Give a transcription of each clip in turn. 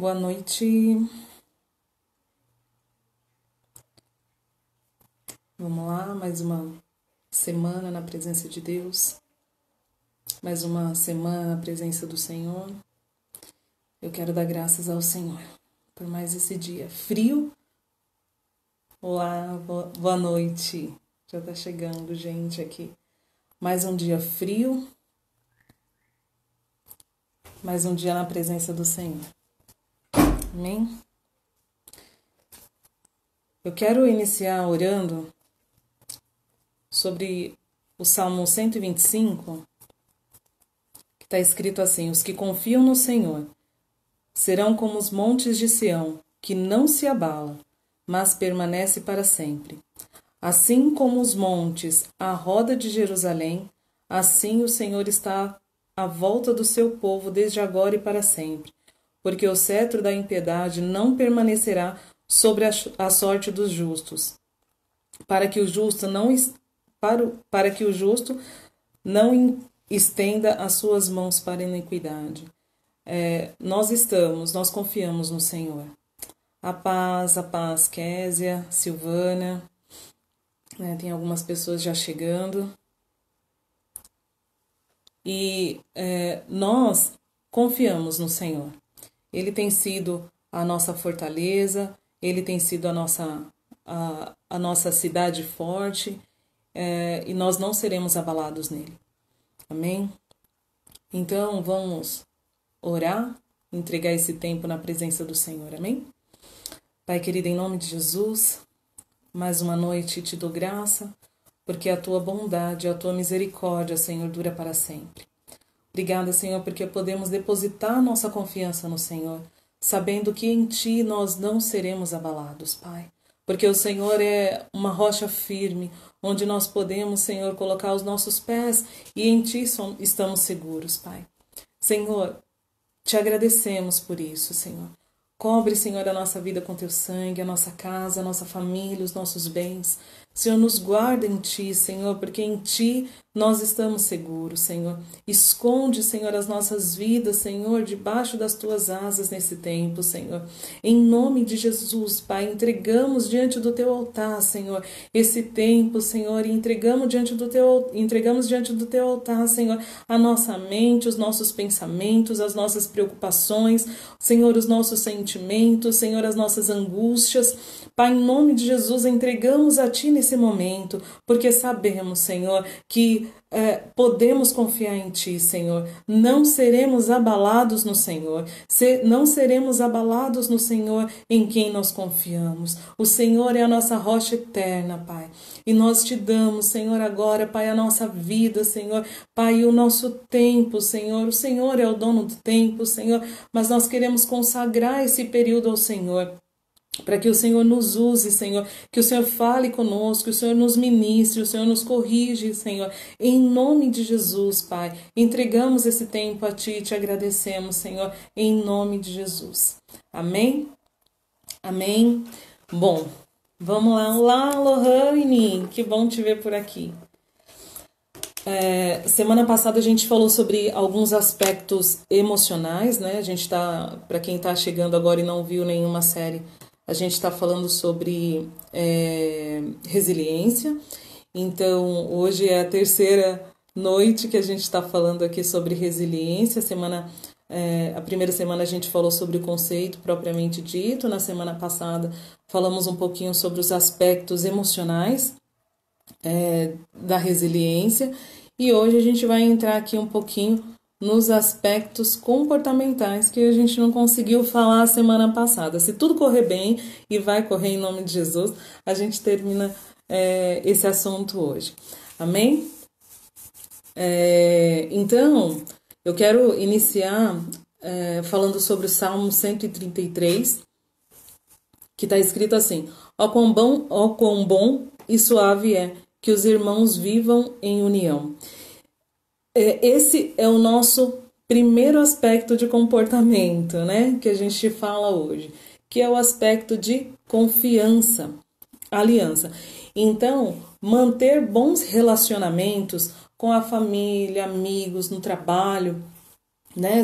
Boa noite. Vamos lá, mais uma semana na presença de Deus, mais uma semana na presença do Senhor. Eu quero dar graças ao Senhor por mais esse dia frio. Olá, boa noite. Já tá chegando gente aqui. Mais um dia frio, mais um dia na presença do Senhor. Amém? Eu quero iniciar orando sobre o Salmo 125, que está escrito assim: os que confiam no Senhor serão como os montes de Sião, que não se abala, mas permanece para sempre. Assim como os montes à roda de Jerusalém, assim o Senhor está à volta do seu povo desde agora e para sempre, porque o cetro da impiedade não permanecerá sobre a sorte dos justos, para que o justo não estenda as suas mãos para a iniquidade. Nós confiamos no Senhor. A paz, Késia, Silvana, tem algumas pessoas já chegando. E nós confiamos no Senhor. Ele tem sido a nossa fortaleza, Ele tem sido a nossa cidade forte, e nós não seremos abalados nele. Amém? Então, vamos orar, entregar esse tempo na presença do Senhor. Amém? Pai querido, em nome de Jesus, mais uma noite te dou graça, porque a tua bondade, a tua misericórdia, Senhor, dura para sempre. Obrigada, Senhor, porque podemos depositar nossa confiança no Senhor, sabendo que em Ti nós não seremos abalados, Pai. Porque o Senhor é uma rocha firme, onde nós podemos, Senhor, colocar os nossos pés e em Ti estamos seguros, Pai. Senhor, te agradecemos por isso, Senhor. Cobre, Senhor, a nossa vida com Teu sangue, a nossa casa, a nossa família, os nossos bens. Senhor, nos guarda em Ti, Senhor, porque em Ti nós estamos seguros, Senhor. Esconde, Senhor, as nossas vidas, Senhor, debaixo das Tuas asas nesse tempo, Senhor. Em nome de Jesus, Pai, entregamos diante do Teu altar, Senhor, esse tempo, Senhor, e entregamos diante do Teu altar, Senhor, a nossa mente, os nossos pensamentos, as nossas preocupações, Senhor, os nossos sentimentos, Senhor, as nossas angústias. Pai, em nome de Jesus, entregamos a Ti nesse momento, porque sabemos, Senhor, que podemos confiar em Ti, Senhor. Não seremos abalados no Senhor. Não seremos abalados no Senhor em quem nós confiamos. O Senhor é a nossa rocha eterna, Pai. E nós Te damos, Senhor, agora, Pai, a nossa vida, Senhor. Pai, o nosso tempo, Senhor. O Senhor é o dono do tempo, Senhor. Mas nós queremos consagrar esse período ao Senhor, para que o Senhor nos use, Senhor, que o Senhor fale conosco, que o Senhor nos ministre, o Senhor nos corrige, Senhor, em nome de Jesus, Pai. Entregamos esse tempo a Ti e Te agradecemos, Senhor, em nome de Jesus. Amém? Amém? Bom, vamos lá. Olá, Lohane, que bom te ver por aqui. Semana passada a gente falou sobre alguns aspectos emocionais, né? A gente tá, para quem tá chegando agora e não viu nenhuma série, a gente está falando sobre resiliência. Então, hoje é a terceira noite que a gente está falando aqui sobre resiliência. A primeira semana a gente falou sobre o conceito propriamente dito. Na semana passada falamos um pouquinho sobre os aspectos emocionais da resiliência. E hoje a gente vai entrar aqui um pouquinho nos aspectos comportamentais que a gente não conseguiu falar a semana passada. Se tudo correr bem, e vai correr em nome de Jesus, a gente termina esse assunto hoje. Amém? Então, eu quero iniciar falando sobre o Salmo 133, que está escrito assim: ó quão bom e suave é que os irmãos vivam em união. Esse é o nosso primeiro aspecto de comportamento, né? Que a gente fala hoje, que é o aspecto de confiança, aliança. Então, manter bons relacionamentos com a família, amigos, no trabalho, né?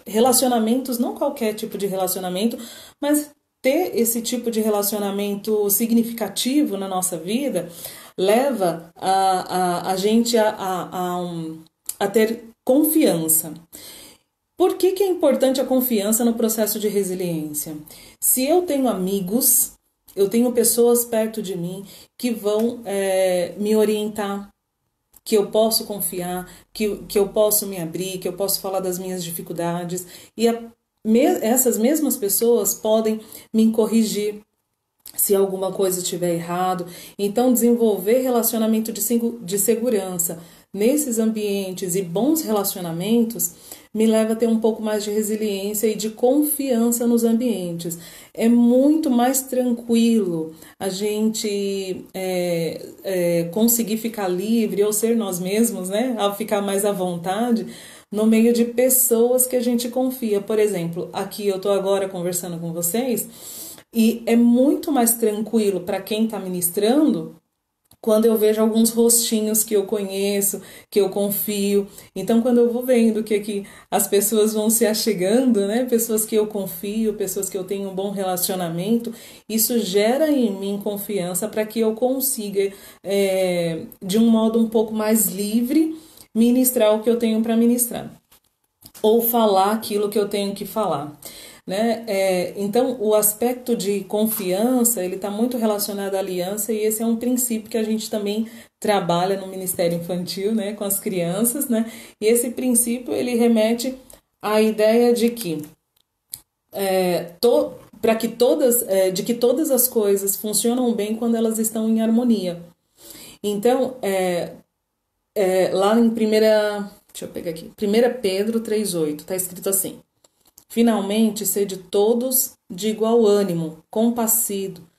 Relacionamentos, não qualquer tipo de relacionamento, mas ter esse tipo de relacionamento significativo na nossa vida leva a gente a ter confiança. Por que é importante a confiança no processo de resiliência? Se eu tenho amigos, eu tenho pessoas perto de mim que vão me orientar, que eu posso confiar, que eu posso me abrir, que eu posso falar das minhas dificuldades, e essas mesmas pessoas podem me corrigir se alguma coisa estiver errado. Então, desenvolver relacionamento de segurança nesses ambientes e bons relacionamentos me leva a ter um pouco mais de resiliência e de confiança nos ambientes. É muito mais tranquilo a gente conseguir ficar livre ou ser nós mesmos, né? Ao ficar mais à vontade no meio de pessoas que a gente confia. Por exemplo, aqui eu estou agora conversando com vocês e é muito mais tranquilo para quem está ministrando quando eu vejo alguns rostinhos que eu conheço, que eu confio. Então, quando eu vou vendo que as pessoas vão se achegando, né? Pessoas que eu confio, pessoas que eu tenho um bom relacionamento, isso gera em mim confiança para que eu consiga, de um modo um pouco mais livre, ministrar o que eu tenho para ministrar. Ou falar aquilo que eu tenho que falar. Né? Então, o aspecto de confiança, ele está muito relacionado à aliança e esse é um princípio que a gente também trabalha no Ministério Infantil, né, com as crianças, né? E esse princípio, ele remete à ideia de que de que todas as coisas funcionam bem quando elas estão em harmonia. Então, lá em deixa eu pegar aqui, 1 Pedro 3,8, está escrito assim: finalmente, sede todos de igual ânimo, compadecidos,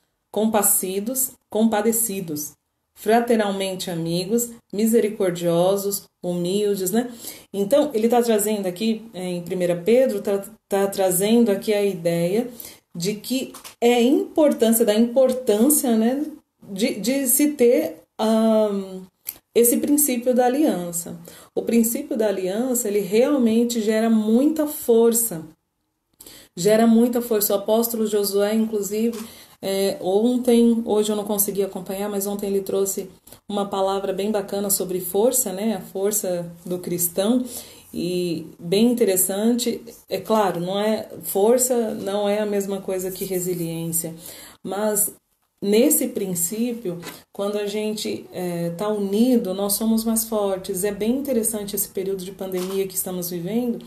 fraternalmente amigos, misericordiosos, humildes, né? Então, ele está trazendo aqui, em 1 Pedro, está trazendo aqui a ideia de que da importância, né, de se ter esse princípio da aliança. O princípio da aliança, ele realmente gera muita força. O apóstolo Josué, inclusive, hoje eu não consegui acompanhar, mas ontem ele trouxe uma palavra bem bacana sobre força, né? A força do cristão, e bem interessante. É claro, força não é a mesma coisa que resiliência, mas nesse princípio, quando a gente está unido, nós somos mais fortes. É bem interessante esse período de pandemia que estamos vivendo,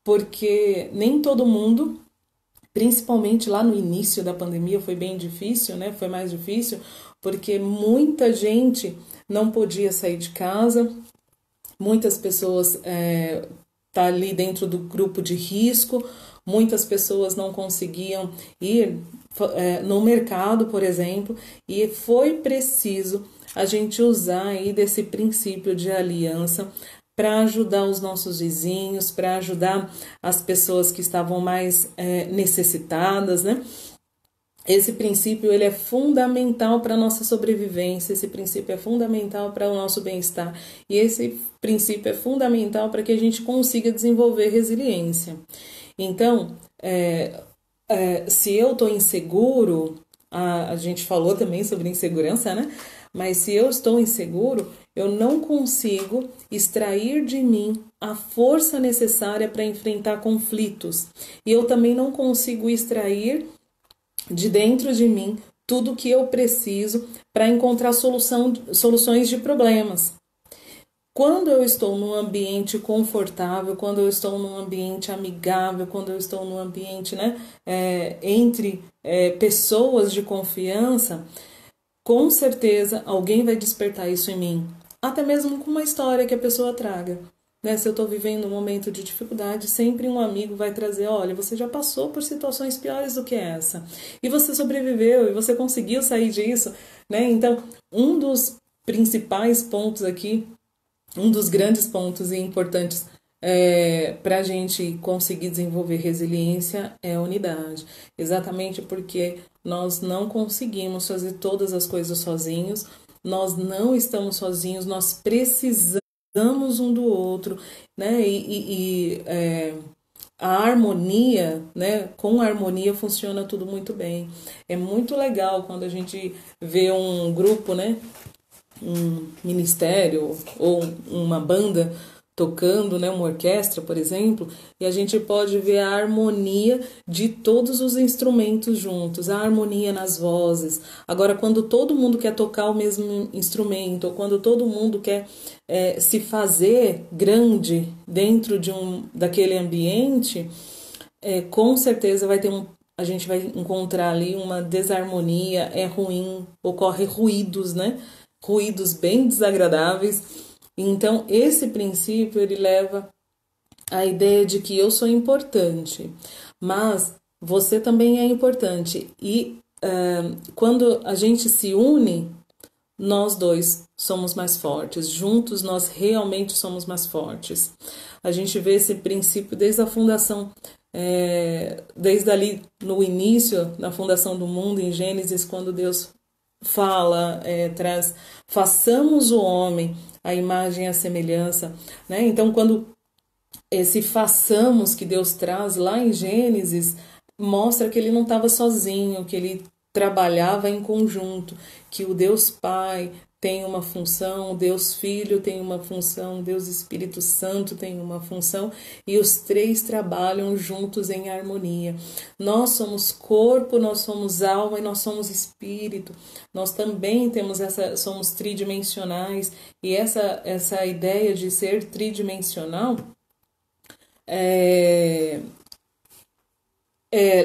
porque nem todo mundo, principalmente lá no início da pandemia, foi bem difícil, né? Foi mais difícil, porque muita gente não podia sair de casa, muitas pessoas tá ali dentro do grupo de risco, muitas pessoas não conseguiam ir no mercado, por exemplo, e foi preciso a gente usar aí desse princípio de aliança para ajudar os nossos vizinhos, para ajudar as pessoas que estavam mais necessitadas, né? Esse princípio, ele é fundamental para a nossa sobrevivência, esse princípio é fundamental para o nosso bem-estar e esse princípio é fundamental para que a gente consiga desenvolver resiliência. Então, se eu estou inseguro, a gente falou também sobre insegurança, né? Mas se eu estou inseguro, eu não consigo extrair de mim a força necessária para enfrentar conflitos. E eu também não consigo extrair de dentro de mim tudo o que eu preciso para encontrar soluções de problemas. Quando eu estou num ambiente confortável, quando eu estou num ambiente amigável, quando eu estou num ambiente, né, entre pessoas de confiança, com certeza alguém vai despertar isso em mim. Até mesmo com uma história que a pessoa traga. Né? Se eu estou vivendo um momento de dificuldade, sempre um amigo vai trazer: olha, você já passou por situações piores do que essa. E você sobreviveu, e você conseguiu sair disso. Né? Então, um dos principais pontos aqui, um dos grandes pontos e importantes para a gente conseguir desenvolver resiliência é a unidade. Exatamente porque nós não conseguimos fazer todas as coisas sozinhos, nós não estamos sozinhos, nós precisamos precisamos um do outro, né? A harmonia, né? Com a harmonia funciona tudo muito bem. É muito legal quando a gente vê um grupo, né? Um ministério ou uma banda tocando, né, uma orquestra, por exemplo, e a gente pode ver a harmonia de todos os instrumentos juntos, a harmonia nas vozes. Agora, quando todo mundo quer tocar o mesmo instrumento, ou quando todo mundo quer se fazer grande dentro daquele ambiente, com certeza a gente vai encontrar ali uma desarmonia, é ruim, ocorre ruídos, né? Ruídos bem desagradáveis. Então, esse princípio, ele leva à ideia de que eu sou importante, mas você também é importante. E quando a gente se une, nós dois somos mais fortes. Juntos, nós realmente somos mais fortes. A gente vê esse princípio desde a fundação, desde ali no início, na fundação do mundo, em Gênesis, quando Deus fala, traz, façamos o homem a imagem e a semelhança, né? Então, quando esse façamos que Deus traz lá em Gênesis, mostra que ele não estava sozinho, que ele trabalhava em conjunto, que o Deus Pai tem uma função, o Deus Filho tem uma função, o Deus Espírito Santo tem uma função, e os três trabalham juntos em harmonia. Nós somos corpo, nós somos alma e nós somos espírito. Nós também somos tridimensionais, e essa ideia de ser tridimensional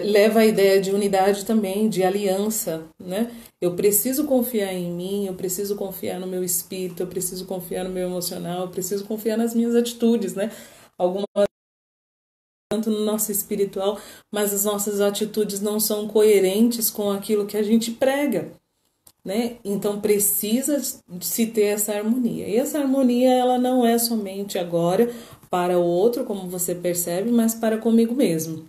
leva a ideia de unidade também, de aliança, né? Eu preciso confiar em mim, eu preciso confiar no meu espírito, eu preciso confiar no meu emocional, eu preciso confiar nas minhas atitudes, né? Algumas tanto no nosso espiritual, mas as nossas atitudes não são coerentes com aquilo que a gente prega, né? Então precisa se ter essa harmonia. E essa harmonia, ela não é somente agora para o outro, como você percebe, mas para comigo mesmo.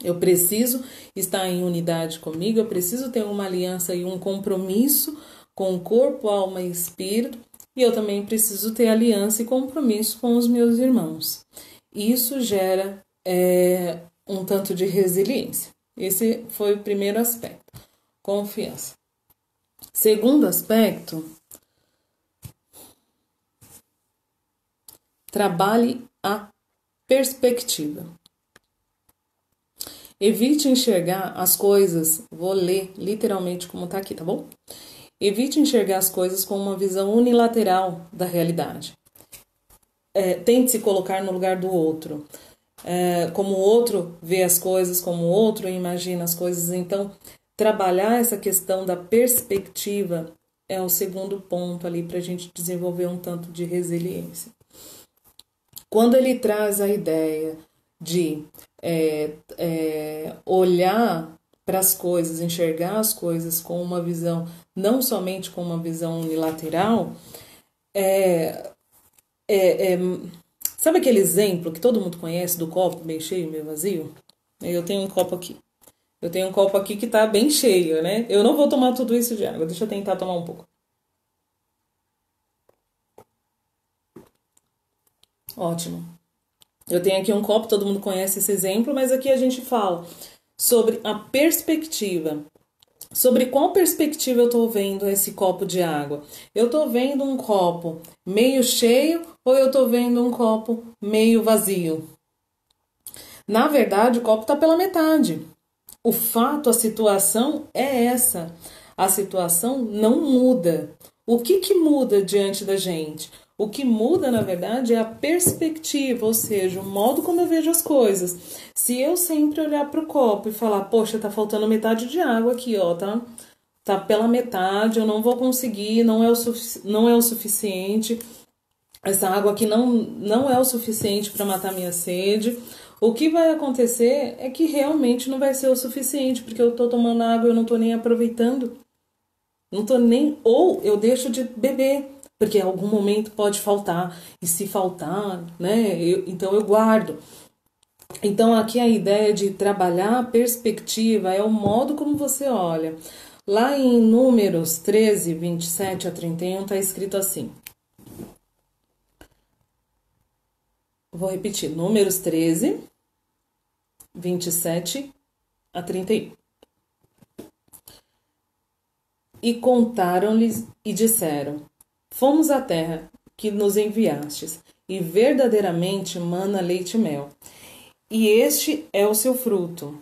Eu preciso estar em unidade comigo, eu preciso ter uma aliança e um compromisso com o corpo, alma e espírito, e eu também preciso ter aliança e compromisso com os meus irmãos. Isso gera um tanto de resiliência. Esse foi o primeiro aspecto, confiança. Segundo aspecto, trabalhe a perspectiva. Evite enxergar as coisas, vou ler literalmente como está aqui, tá bom? Evite enxergar as coisas com uma visão unilateral da realidade. Tente se colocar no lugar do outro. Como o outro vê as coisas, como o outro imagina as coisas. Então, trabalhar essa questão da perspectiva é o segundo ponto ali para a gente desenvolver um tanto de resiliência. Quando ele traz a ideia de olhar para as coisas, enxergar as coisas com uma visão, não somente com uma visão unilateral, sabe aquele exemplo que todo mundo conhece do copo meio cheio, meio vazio? Eu tenho um copo aqui. Eu tenho um copo aqui que está bem cheio, né? Eu não vou tomar tudo isso de água, deixa eu tentar tomar um pouco. Ótimo. Eu tenho aqui um copo, todo mundo conhece esse exemplo, mas aqui a gente fala sobre a perspectiva. Sobre qual perspectiva eu estou vendo esse copo de água? Eu estou vendo um copo meio cheio ou eu estou vendo um copo meio vazio? Na verdade, o copo está pela metade. O fato, a situação é essa. A situação não muda. O que muda diante da gente? O que muda, na verdade, é a perspectiva, ou seja, o modo como eu vejo as coisas. Se eu sempre olhar para o copo e falar, poxa, tá faltando metade de água aqui, ó, tá pela metade, eu não vou conseguir, não é o suficiente, essa água aqui não é o suficiente para matar minha sede. O que vai acontecer é que realmente não vai ser o suficiente, porque eu tô tomando água e eu não tô nem aproveitando. Ou eu deixo de beber, porque em algum momento pode faltar, e se faltar, né, então eu guardo. Então aqui a ideia de trabalhar a perspectiva é o modo como você olha. Lá em Números 13, 27 a 31, está escrito assim: Vou repetir, Números 13, 27 a 31. E contaram-lhes e disseram: Fomos à terra que nos enviastes, e verdadeiramente mana leite e mel, e este é o seu fruto.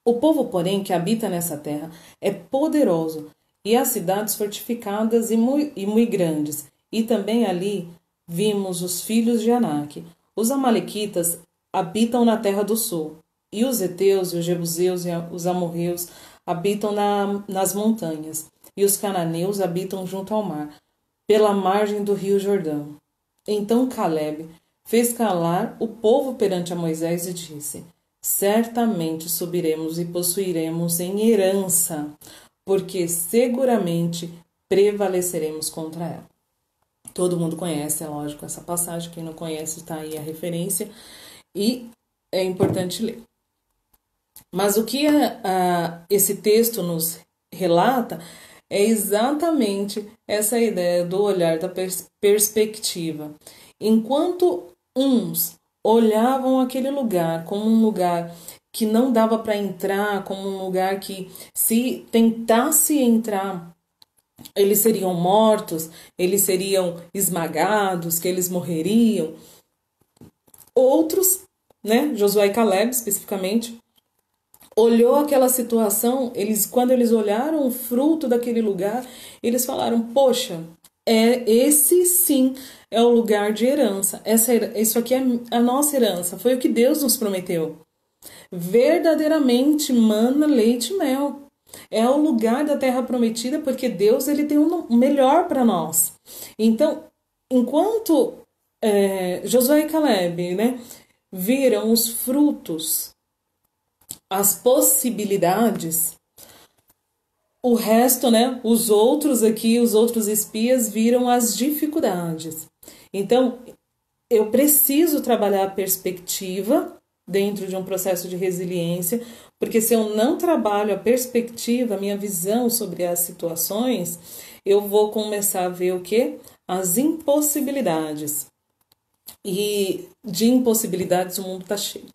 O povo, porém, que habita nessa terra é poderoso, e as cidades fortificadas e muito grandes. E também ali vimos os filhos de Anak. Os amalequitas habitam na terra do sul, e os heteus, e os jebuseus e os amorreus habitam nas montanhas, e os cananeus habitam junto ao mar, pela margem do rio Jordão. Então Caleb fez calar o povo perante a Moisés e disse: Certamente subiremos e possuiremos em herança, porque seguramente prevaleceremos contra ela. Todo mundo conhece, é lógico, essa passagem. Quem não conhece, está aí a referência. E é importante ler. Mas o que esse texto nos relata é exatamente essa ideia do olhar, da perspectiva. Enquanto uns olhavam aquele lugar como um lugar que não dava para entrar, como um lugar que, se tentasse entrar, eles seriam mortos, eles seriam esmagados, que eles morreriam. Outros, né, Josué e Caleb especificamente, olhou aquela situação, quando eles olharam o fruto daquele lugar, eles falaram: poxa, esse sim é o lugar de herança. Isso aqui é a nossa herança, foi o que Deus nos prometeu. Verdadeiramente mana leite e mel. É o lugar da terra prometida, porque Deus ele tem o melhor para nós. Então, enquanto Josué e Caleb, né, viram os frutos, as possibilidades, o resto, né, os outros espias viram as dificuldades. Então, eu preciso trabalhar a perspectiva dentro de um processo de resiliência, porque se eu não trabalho a perspectiva, a minha visão sobre as situações, eu vou começar a ver o quê? As impossibilidades. E de impossibilidades o mundo está cheio.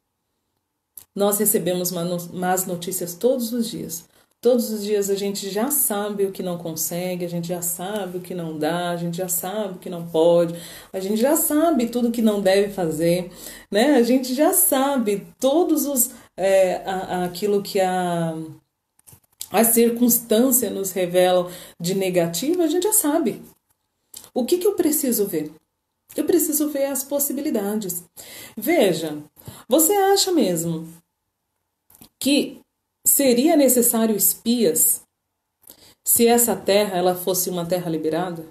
Nós recebemos más notícias todos os dias. Todos os dias a gente já sabe o que não consegue, a gente já sabe o que não dá, a gente já sabe o que não pode, a gente já sabe tudo o que não deve fazer, né? A gente já sabe todos aquilo que as circunstâncias nos revelam de negativo, a gente já sabe. O que eu preciso ver? Eu preciso ver as possibilidades. Veja, você acha mesmo que seria necessário espias se essa terra ela fosse uma terra liberada?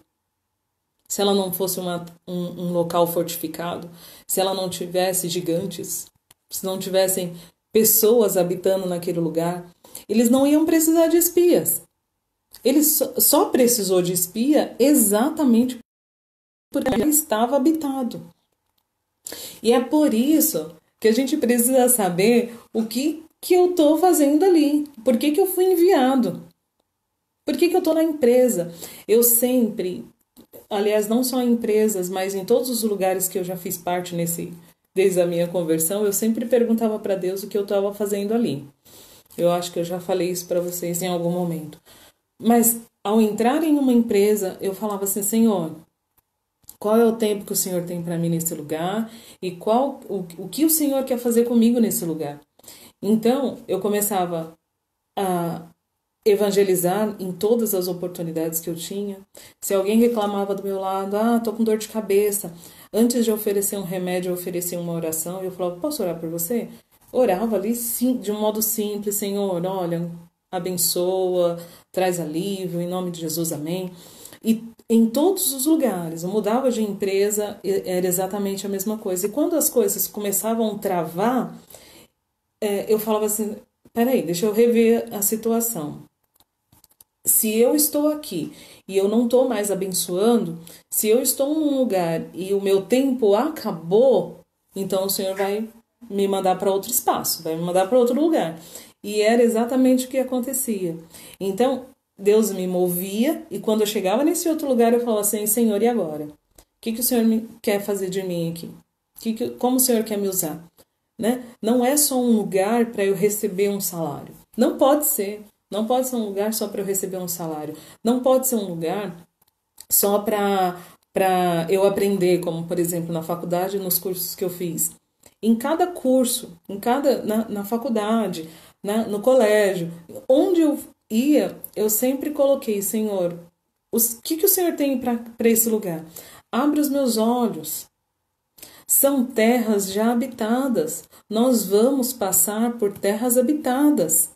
Se ela não fosse um local fortificado? Se ela não tivesse gigantes? Se não tivessem pessoas habitando naquele lugar? Eles não iam precisar de espias. Ele só precisou de espia exatamente porque ele estava habitado. E é por isso que a gente precisa saber o que eu estou fazendo ali. Por que eu fui enviado? Por que eu estou na empresa? Eu sempre, aliás, não só em empresas, mas em todos os lugares que eu já fiz parte desde a minha conversão, eu sempre perguntava para Deus o que eu estava fazendo ali. Eu acho que eu já falei isso para vocês em algum momento. Mas ao entrar em uma empresa, eu falava assim: Senhor, qual é o tempo que o Senhor tem para mim nesse lugar? E o que o Senhor quer fazer comigo nesse lugar? Então, eu começava a evangelizar em todas as oportunidades que eu tinha. Se alguém reclamava do meu lado: tô com dor de cabeça. Antes de oferecer um remédio, eu oferecia uma oração. Eu falava: posso orar por você? Orava ali sim, de um modo simples: Senhor, olha, abençoa, traz alívio, em nome de Jesus, amém. E em todos os lugares, eu mudava de empresa, era exatamente a mesma coisa. E quando as coisas começavam a travar, eu falava assim: peraí, deixa eu rever a situação. Se eu estou aqui e eu não estou mais abençoando, se eu estou num lugar e o meu tempo acabou, então o Senhor vai me mandar para outro espaço, vai me mandar para outro lugar. E era exatamente o que acontecia. Então, Deus me movia, e quando eu chegava nesse outro lugar, eu falava assim: Senhor, e agora? O que o Senhor quer fazer de mim aqui? Como o Senhor quer me usar? Né? Não é só um lugar para eu receber um salário. Não pode ser. Não pode ser um lugar só para eu receber um salário. Não pode ser um lugar só para eu aprender, como por exemplo na faculdade, nos cursos que eu fiz. Em cada curso, na faculdade, no colégio, onde eu ia, eu sempre coloquei, Senhor, o que o Senhor tem para esse lugar? Abre os meus olhos. São terras já habitadas. Nós vamos passar por terras habitadas.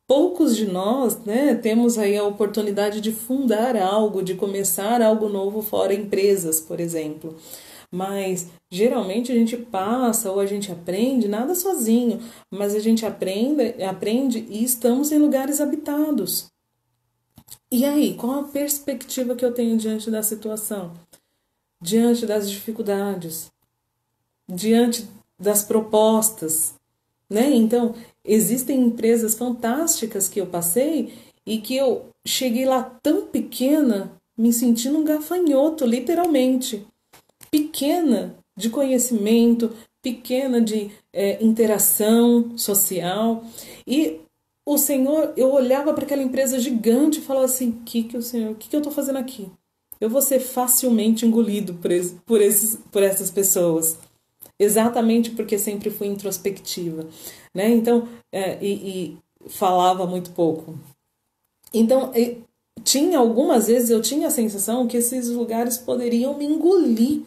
Poucos de nós, né, temos aí a oportunidade de fundar algo, de começar algo novo fora empresas, por exemplo. Mas geralmente a gente passa ou a gente aprende nada sozinho, mas a gente aprende e estamos em lugares habitados. E aí, qual a perspectiva que eu tenho diante da situação? Diante das dificuldades? Diante das propostas? Né? Então, existem empresas fantásticas que eu passei e que eu cheguei lá tão pequena, me sentindo um gafanhoto, literalmente. Pequena de conhecimento, pequena de interação social. E o Senhor, eu olhava para aquela empresa gigante e falava assim, o que eu estou fazendo aqui? Eu vou ser facilmente engolido por essas pessoas. Exatamente porque sempre fui introspectiva, né? Então, e falava muito pouco. Então, algumas vezes eu tinha a sensação que esses lugares poderiam me engolir.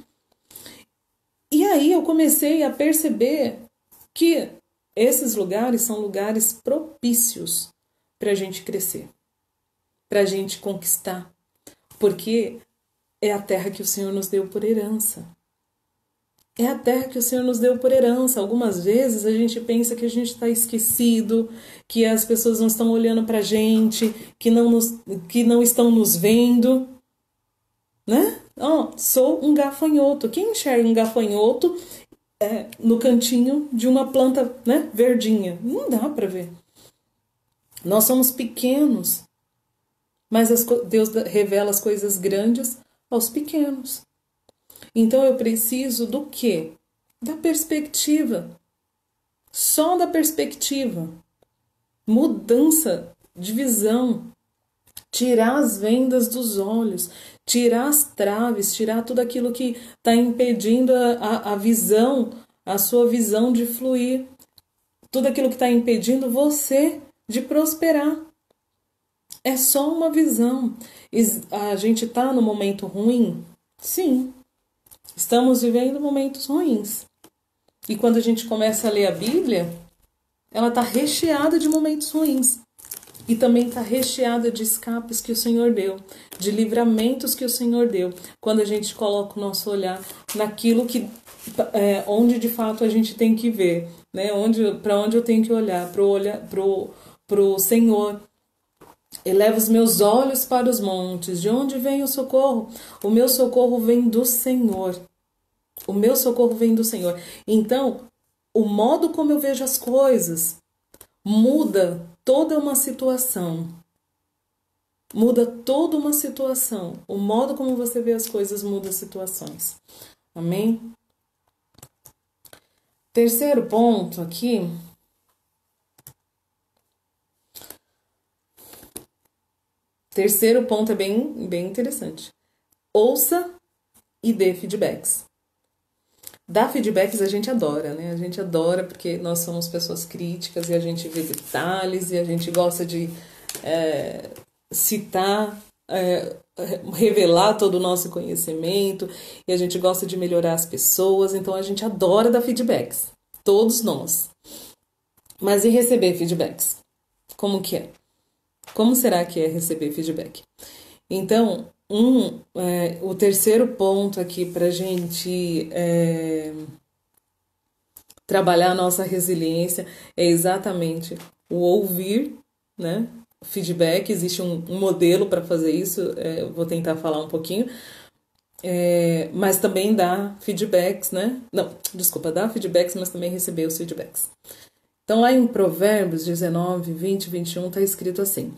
E aí eu comecei a perceber que esses lugares são lugares propícios para a gente crescer, para a gente conquistar, porque é a terra que o Senhor nos deu por herança. É a terra que o Senhor nos deu por herança. Algumas vezes a gente pensa que a gente está esquecido, que as pessoas não estão olhando para a gente, que não estão nos vendo, né? Sou um gafanhoto. Quem enxerga um gafanhoto no cantinho de uma planta, né, verdinha? Não dá para ver. Nós somos pequenos, mas Deus revela as coisas grandes aos pequenos. Então eu preciso do quê? Da perspectiva. Só da perspectiva. Mudança de visão. Tirar as vendas dos olhos. Tirar as traves. Tirar tudo aquilo que está impedindo a visão, a sua visão de fluir. Tudo aquilo que está impedindo você de prosperar. É só uma visão. A gente está no momento ruim? Sim. Estamos vivendo momentos ruins. E quando a gente começa a ler a Bíblia, ela está recheada de momentos ruins. E também está recheada de escapes que o Senhor deu, de livramentos que o Senhor deu. Quando a gente coloca o nosso olhar naquilo que onde de fato a gente tem que ver, né? Para onde eu tenho que olhar, pro Senhor. Eleva os meus olhos para os montes. De onde vem o socorro? O meu socorro vem do Senhor. O meu socorro vem do Senhor. Então, o modo como eu vejo as coisas muda toda uma situação. Muda toda uma situação. O modo como você vê as coisas muda situações. Amém? Terceiro ponto aqui. Terceiro ponto é bem interessante. Ouça e dê feedbacks. Dar feedbacks a gente adora, né? A gente adora porque nós somos pessoas críticas e a gente vê detalhes e a gente gosta de citar, revelar todo o nosso conhecimento e a gente gosta de melhorar as pessoas, então a gente adora dar feedbacks. Todos nós. Mas e receber feedbacks? Como que é? Como será que é receber feedback? Então, o terceiro ponto aqui para a gente trabalhar a nossa resiliência é exatamente o ouvir, né? Feedback, existe um modelo para fazer isso, eu vou tentar falar um pouquinho, mas também dar feedbacks, né? Não, desculpa, dar feedbacks, mas também receber os feedbacks. Então, lá em Provérbios 19, 20 e 21, está escrito assim: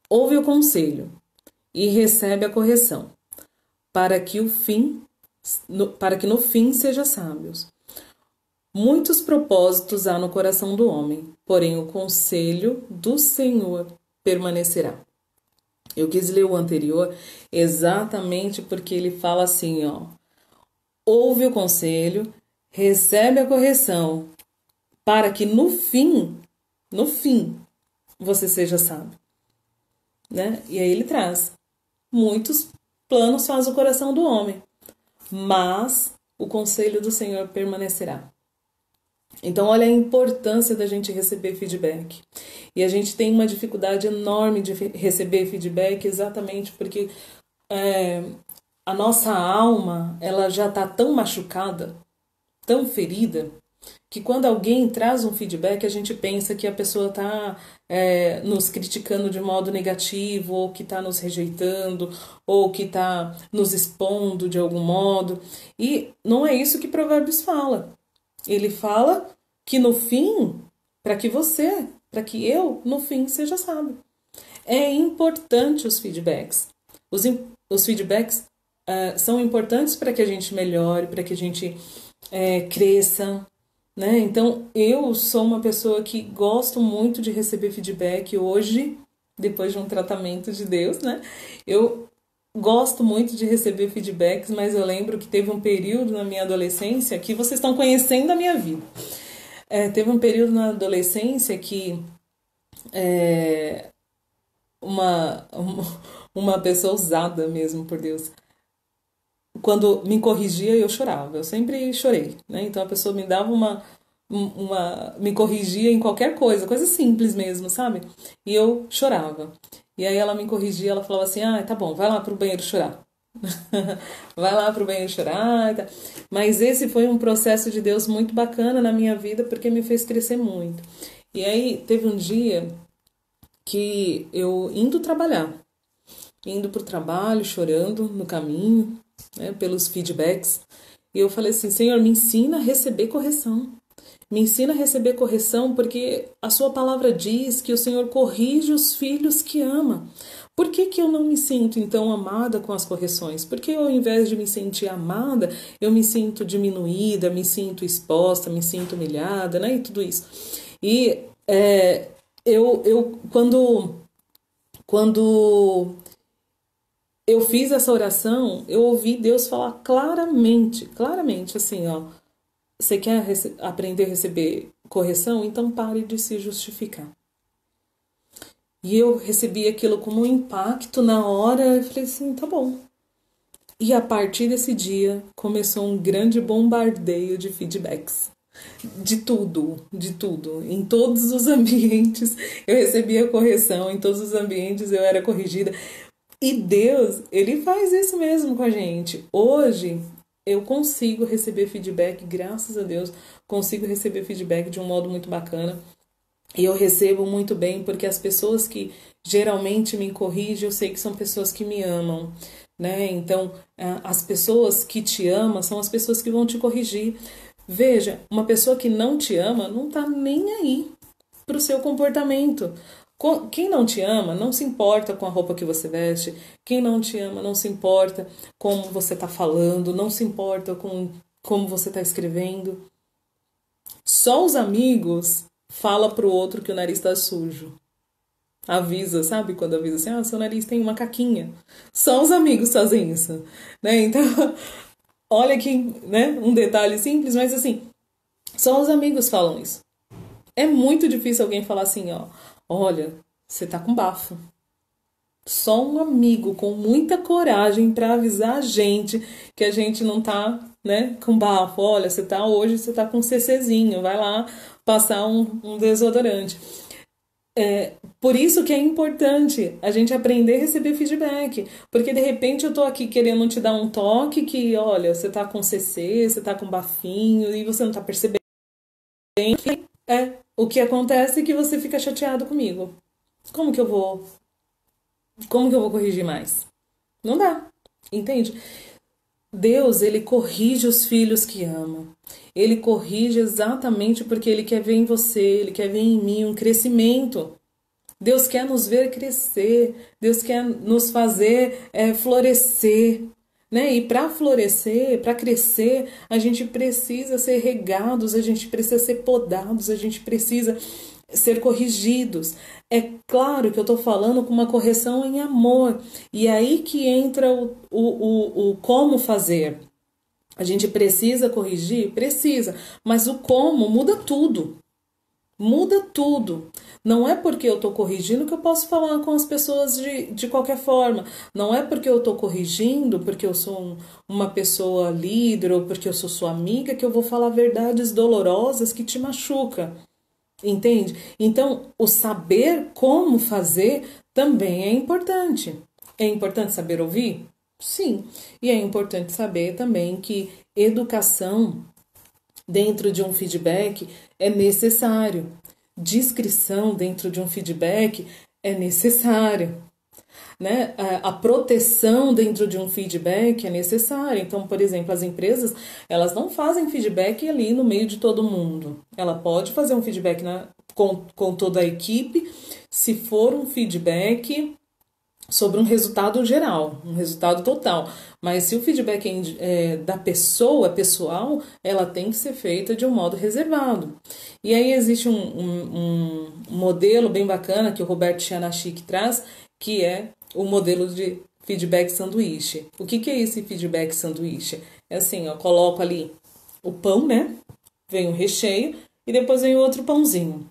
ouve o conselho e recebe a correção, para que o fim para que no fim seja sábios. Muitos propósitos há no coração do homem, porém o conselho do Senhor permanecerá. Eu quis ler o anterior exatamente porque ele fala assim, ó: ouve o conselho, recebe a correção, para que no fim, você seja sábio, né? E aí ele traz: muitos planos faz o coração do homem, mas o conselho do Senhor permanecerá. Então, olha a importância da gente receber feedback. E a gente tem uma dificuldade enorme de receber feedback exatamente porque a nossa alma, ela já está tão machucada, tão ferida, que quando alguém traz um feedback, a gente pensa que a pessoa está nos criticando de modo negativo, ou que está nos rejeitando, ou que está nos expondo de algum modo. E não é isso que Provérbios fala. Ele fala que no fim, para que eu, no fim, seja sábio. É importante os feedbacks. Os feedbacks são importantes para que a gente melhore, para que a gente cresça, né? Então, eu sou uma pessoa que gosto muito de receber feedback hoje, depois de um tratamento de Deus, né? Eu gosto muito de receber feedbacks, mas eu lembro que teve um período na minha adolescência que vocês estão conhecendo a minha vida. Teve um período na adolescência que uma pessoa usada mesmo por Deus, quando me corrigia, eu chorava. Eu sempre chorei, né? Então a pessoa me dava me corrigia em qualquer coisa simples mesmo, sabe? E eu chorava. E aí ela me corrigia, ela falava assim: ah, tá bom, vai lá pro banheiro chorar. Vai lá pro banheiro chorar. Tá. Mas esse foi um processo de Deus muito bacana na minha vida, porque me fez crescer muito. E aí teve um dia que eu indo pro trabalho, chorando no caminho, né, pelos feedbacks, e eu falei assim: Senhor, me ensina a receber correção. Me ensina a receber correção, porque a sua palavra diz que o Senhor corrige os filhos que ama. Por que eu não me sinto, então, amada com as correções? Porque ao invés de me sentir amada, eu me sinto diminuída, me sinto exposta, me sinto humilhada, né? E tudo isso. E quando eu fiz essa oração, eu ouvi Deus falar claramente, assim, ó: você quer aprender a receber correção? Então pare de se justificar. E eu recebi aquilo como um impacto na hora. Eu falei assim: tá bom. E a partir desse dia começou um grande bombardeio de feedbacks. De tudo. Em todos os ambientes eu recebia correção, em todos os ambientes eu era corrigida. E Deus, Ele faz isso mesmo com a gente. Hoje eu consigo receber feedback, graças a Deus, consigo receber feedback de um modo muito bacana. E eu recebo muito bem, porque as pessoas que geralmente me corrigem, eu sei que são pessoas que me amam, né? Então, as pessoas que te amam são as pessoas que vão te corrigir. Veja, uma pessoa que não te ama não tá nem aí pro seu comportamento. Quem não te ama não se importa com a roupa que você veste. Quem não te ama não se importa como você está falando, não se importa com como você está escrevendo. Só os amigos falam pro outro que o nariz está sujo. Avisa, sabe? Quando avisa assim: ah, seu nariz tem uma caquinha. Só os amigos fazem isso, né? Então, olha que, né? Um detalhe simples, mas assim, só os amigos falam isso. É muito difícil alguém falar assim, ó: olha, você tá com bafo. Só um amigo com muita coragem para avisar a gente que a gente não tá, né, com bafo. Olha, hoje você tá com CCzinho, vai lá passar um desodorante. Por isso que é importante a gente aprender a receber feedback. Porque de repente eu tô aqui querendo te dar um toque que, olha, você tá com CC, você tá com bafinho e você não tá percebendo. O que acontece é que você fica chateado comigo. Como que eu vou corrigir mais? Não dá, entende? Deus, ele corrige os filhos que ama. Ele corrige exatamente porque ele quer ver em você, ele quer ver em mim um crescimento. Deus quer nos ver crescer, Deus quer nos fazer florescer, né? E para florescer, para crescer, a gente precisa ser regados, a gente precisa ser podados, a gente precisa ser corrigidos. É claro que eu estou falando com uma correção em amor, e aí que entra o como fazer. A gente precisa corrigir? Precisa, mas o como muda tudo. Muda tudo. Não é porque eu estou corrigindo que eu posso falar com as pessoas de qualquer forma. Não é porque eu estou corrigindo, porque eu sou uma pessoa líder ou porque eu sou sua amiga, que eu vou falar verdades dolorosas que te machucam. Entende? Então, o saber como fazer também é importante. É importante saber ouvir? Sim. E é importante saber também que educação dentro de um feedback é necessário. Discrição dentro de um feedback é necessário. Né? A proteção dentro de um feedback é necessária. Então, por exemplo, as empresas, elas não fazem feedback ali no meio de todo mundo. Ela pode fazer um feedback com toda a equipe, se for um feedback sobre um resultado geral, um resultado total. Mas se o feedback é da pessoa, pessoal, ela tem que ser feita de um modo reservado. E aí existe um modelo bem bacana que o Roberto Chianachik traz, que é o modelo de feedback sanduíche. O que é esse feedback sanduíche? É assim, eu coloco ali o pão, né? Vem o recheio e depois vem o outro pãozinho.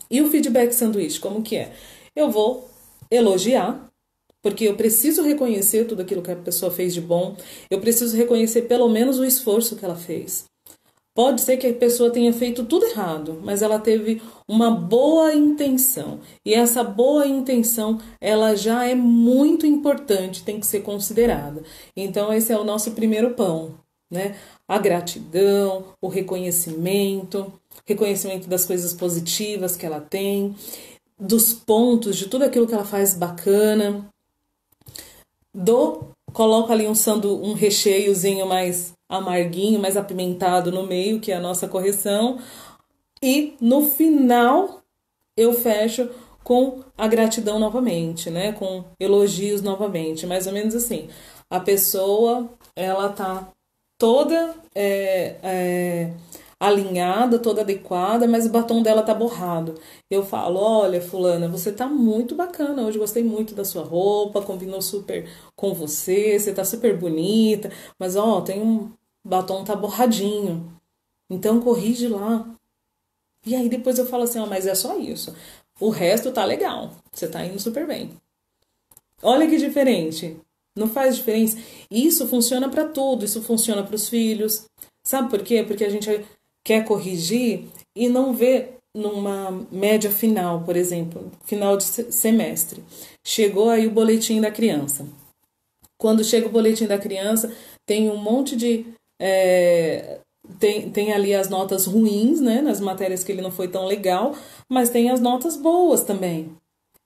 E o feedback sanduíche, como que é? Eu vou elogiar, porque eu preciso reconhecer tudo aquilo que a pessoa fez de bom. Eu preciso reconhecer pelo menos o esforço que ela fez. Pode ser que a pessoa tenha feito tudo errado, mas ela teve uma boa intenção. E essa boa intenção, ela já é muito importante, tem que ser considerada. Então, esse é o nosso primeiro pão, né? A gratidão, o reconhecimento das coisas positivas que ela tem, dos pontos, de tudo aquilo que ela faz bacana. Coloco ali um recheiozinho mais amarguinho, mais apimentado no meio, que é a nossa correção. E no final eu fecho com a gratidão novamente, né? Com elogios novamente, mais ou menos assim. A pessoa, ela tá toda alinhada, toda adequada, mas o batom dela tá borrado. Eu falo, olha, fulana, você tá muito bacana hoje, gostei muito da sua roupa, combinou super com você, você tá super bonita, mas ó, tem um batom tá borradinho, então corrige lá. E aí depois eu falo assim, ó, mas é só isso, o resto tá legal, você tá indo super bem. Olha que diferente, não faz diferença? Isso funciona para tudo, isso funciona para os filhos. Sabe por quê? Porque a gente quer corrigir e não vê numa média final, por exemplo, final de semestre. Chegou aí o boletim da criança. Quando chega o boletim da criança, tem um monte de... tem ali as notas ruins, né, nas matérias que ele não foi tão legal, mas tem as notas boas também.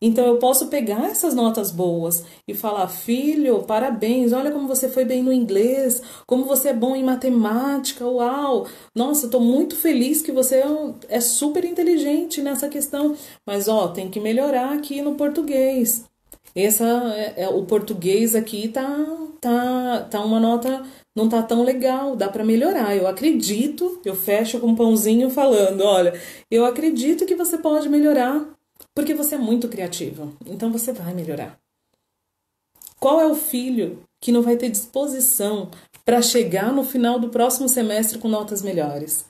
Então eu posso pegar essas notas boas e falar, filho, parabéns, olha como você foi bem no inglês, como você é bom em matemática, uau, nossa, estou muito feliz que você é super inteligente nessa questão, mas ó, tem que melhorar aqui no português. O português aqui tá uma nota, não tá tão legal, dá para melhorar. Eu acredito, eu fecho com um pãozinho falando, olha, eu acredito que você pode melhorar. Porque você é muito criativa, então você vai melhorar. Qual é o filho que não vai ter disposição para chegar no final do próximo semestre com notas melhores?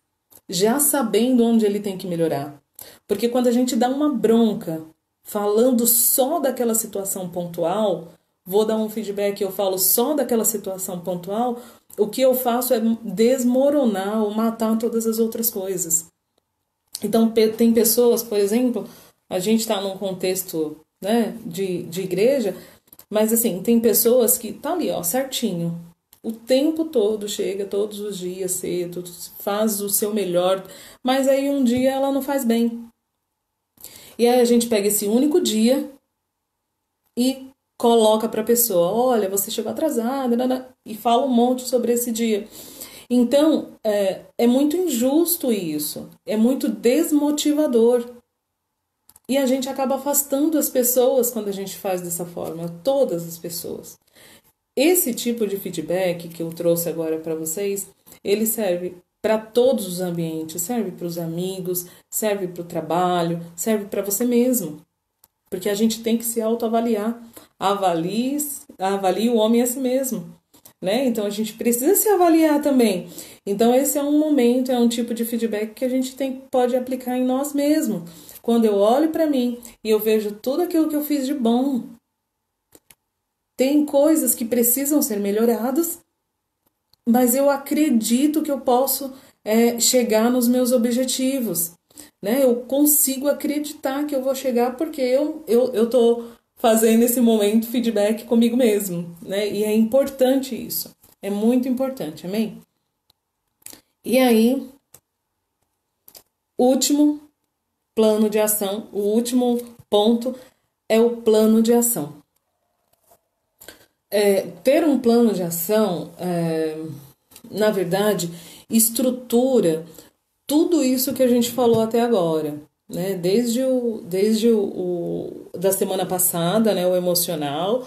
Já sabendo onde ele tem que melhorar. Porque quando a gente dá uma bronca falando só daquela situação pontual, vou dar um feedback, eu falo só daquela situação pontual, o que eu faço é desmoronar ou matar todas as outras coisas. Então, tem pessoas, por exemplo... A gente está num contexto, né, de igreja, mas assim, tem pessoas que tá ali, ó, certinho. O tempo todo chega, todos os dias cedo, faz o seu melhor, mas aí um dia ela não faz bem. E aí a gente pega esse único dia e coloca para a pessoa, olha, você chegou atrasada, e fala um monte sobre esse dia. Então, é muito injusto isso, é muito desmotivador. E a gente acaba afastando as pessoas quando a gente faz dessa forma, todas as pessoas. esse tipo de feedback que eu trouxe agora para vocês, ele serve para todos os ambientes, serve para os amigos, serve para o trabalho, serve para você mesmo. Porque a gente tem que se autoavaliar. Avalie o homem a si mesmo, né? Então a gente precisa se avaliar também. Então esse é um momento, é um tipo de feedback que a gente pode aplicar em nós mesmos. Quando eu olho para mim e eu vejo tudo aquilo que eu fiz de bom, tem coisas que precisam ser melhoradas, mas eu acredito que eu posso chegar nos meus objetivos, né? Eu consigo acreditar que eu vou chegar porque eu tô fazendo esse momento feedback comigo mesmo, né? E é importante isso, é muito importante, amém? E aí, último plano de ação, o último ponto é o plano de ação. Ter um plano de ação, na verdade, estrutura tudo isso que a gente falou até agora, né? Desde da semana passada, né? O emocional,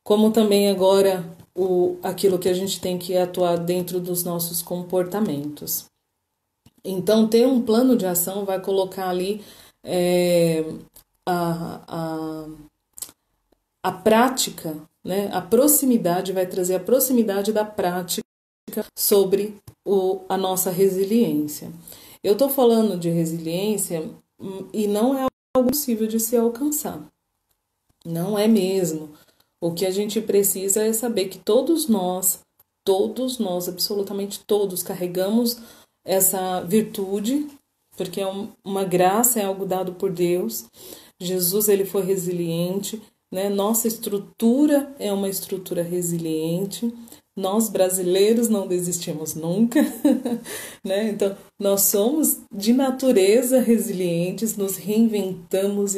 como também agora aquilo que a gente tem que atuar dentro dos nossos comportamentos. Então, ter um plano de ação vai colocar ali a prática, né? A proximidade, vai trazer a proximidade da prática sobre a nossa resiliência. Eu estou falando de resiliência e não é algo possível de se alcançar. Não é mesmo. O que a gente precisa é saber que todos nós, absolutamente todos, carregamos essa virtude, porque é uma graça, é algo dado por Deus. Jesus, ele foi resiliente, né? Nossa estrutura é uma estrutura resiliente. Nós, brasileiros, não desistimos nunca, né? Então, nós somos de natureza resilientes, nos reinventamos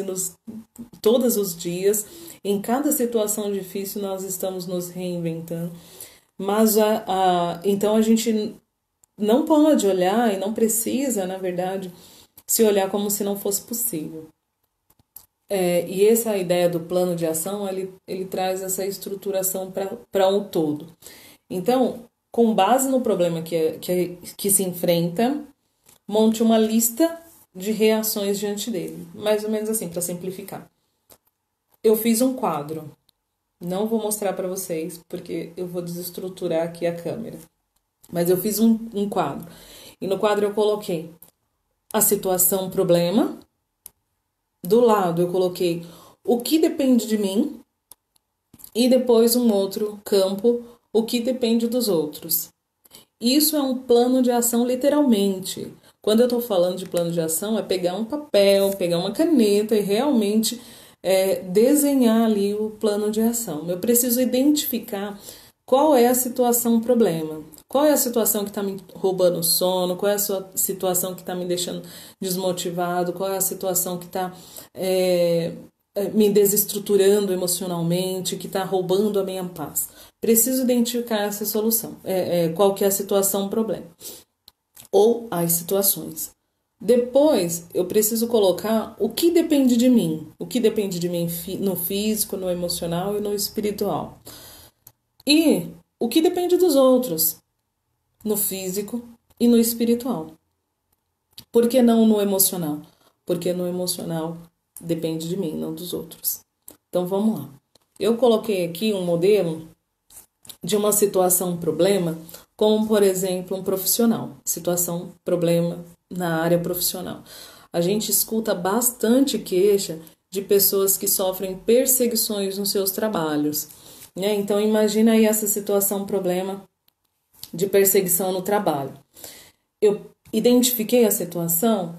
todos os dias, em cada situação difícil, nós estamos nos reinventando. Mas, então, a gente não pode olhar e não precisa, na verdade, se olhar como se não fosse possível. E essa ideia do plano de ação, ele traz essa estruturação para um todo. Então, com base no problema que se enfrenta, monte uma lista de reações diante dele. Mais ou menos assim, para simplificar. Eu fiz um quadro. Não vou mostrar para vocês, porque eu vou desestruturar aqui a câmera. Mas eu fiz um quadro. E no quadro eu coloquei a situação problema. Do lado eu coloquei o que depende de mim. E depois um outro campo, o que depende dos outros. Isso é um plano de ação literalmente. Quando eu estou falando de plano de ação, é pegar um papel, pegar uma caneta e realmente desenhar ali o plano de ação. Eu preciso identificar qual é a situação problema. Qual é a situação que está me roubando o sono? Qual é a situação que está me deixando desmotivado? Qual é a situação que está me desestruturando emocionalmente, que está roubando a minha paz? Preciso identificar essa solução. Qual que é a situação problema? Ou as situações. Depois, eu preciso colocar o que depende de mim. O que depende de mim no físico, no emocional e no espiritual. E o que depende dos outros, no físico e no espiritual. Por que não no emocional? Porque no emocional depende de mim, não dos outros. Então, vamos lá. Eu coloquei aqui um modelo de uma situação problema, como, por exemplo, um profissional. Situação problema na área profissional. A gente escuta bastante queixa de pessoas que sofrem perseguições nos seus trabalhos, né? Então, imagina aí essa situação problema de perseguição no trabalho. Eu identifiquei a situação,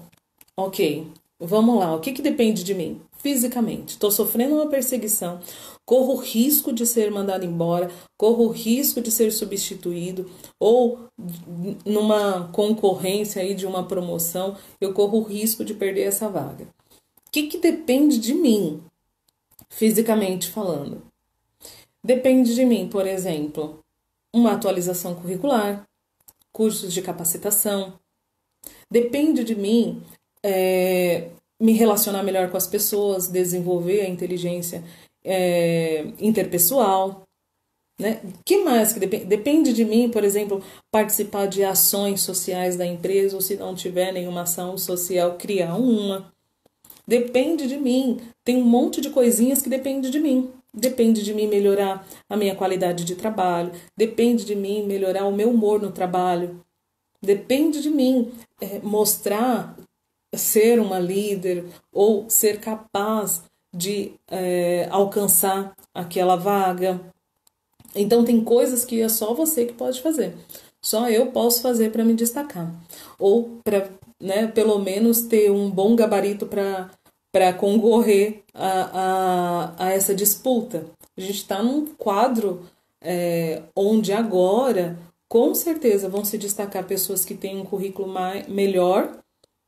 ok, vamos lá, o que depende de mim? Fisicamente, estou sofrendo uma perseguição, corro o risco de ser mandado embora, corro o risco de ser substituído, ou numa concorrência aí de uma promoção, eu corro o risco de perder essa vaga. O que depende de mim, fisicamente falando? Depende de mim, por exemplo, uma atualização curricular, cursos de capacitação. Depende de mim me relacionar melhor com as pessoas, desenvolver a inteligência interpessoal. né? Que mais que depende? Depende de mim, por exemplo, participar de ações sociais da empresa, ou se não tiver nenhuma ação social, criar uma. Depende de mim. Tem um monte de coisinhas que depende de mim. Depende de mim melhorar a minha qualidade de trabalho. Depende de mim melhorar o meu humor no trabalho. Depende de mim mostrar ser uma líder ou ser capaz de alcançar aquela vaga. Então tem coisas que é só você que pode fazer. Só eu posso fazer para me destacar. Ou para, né, pelo menos ter um bom gabarito para concorrer a essa disputa. A gente está num quadro onde agora, com certeza, vão se destacar pessoas que têm um currículo melhor,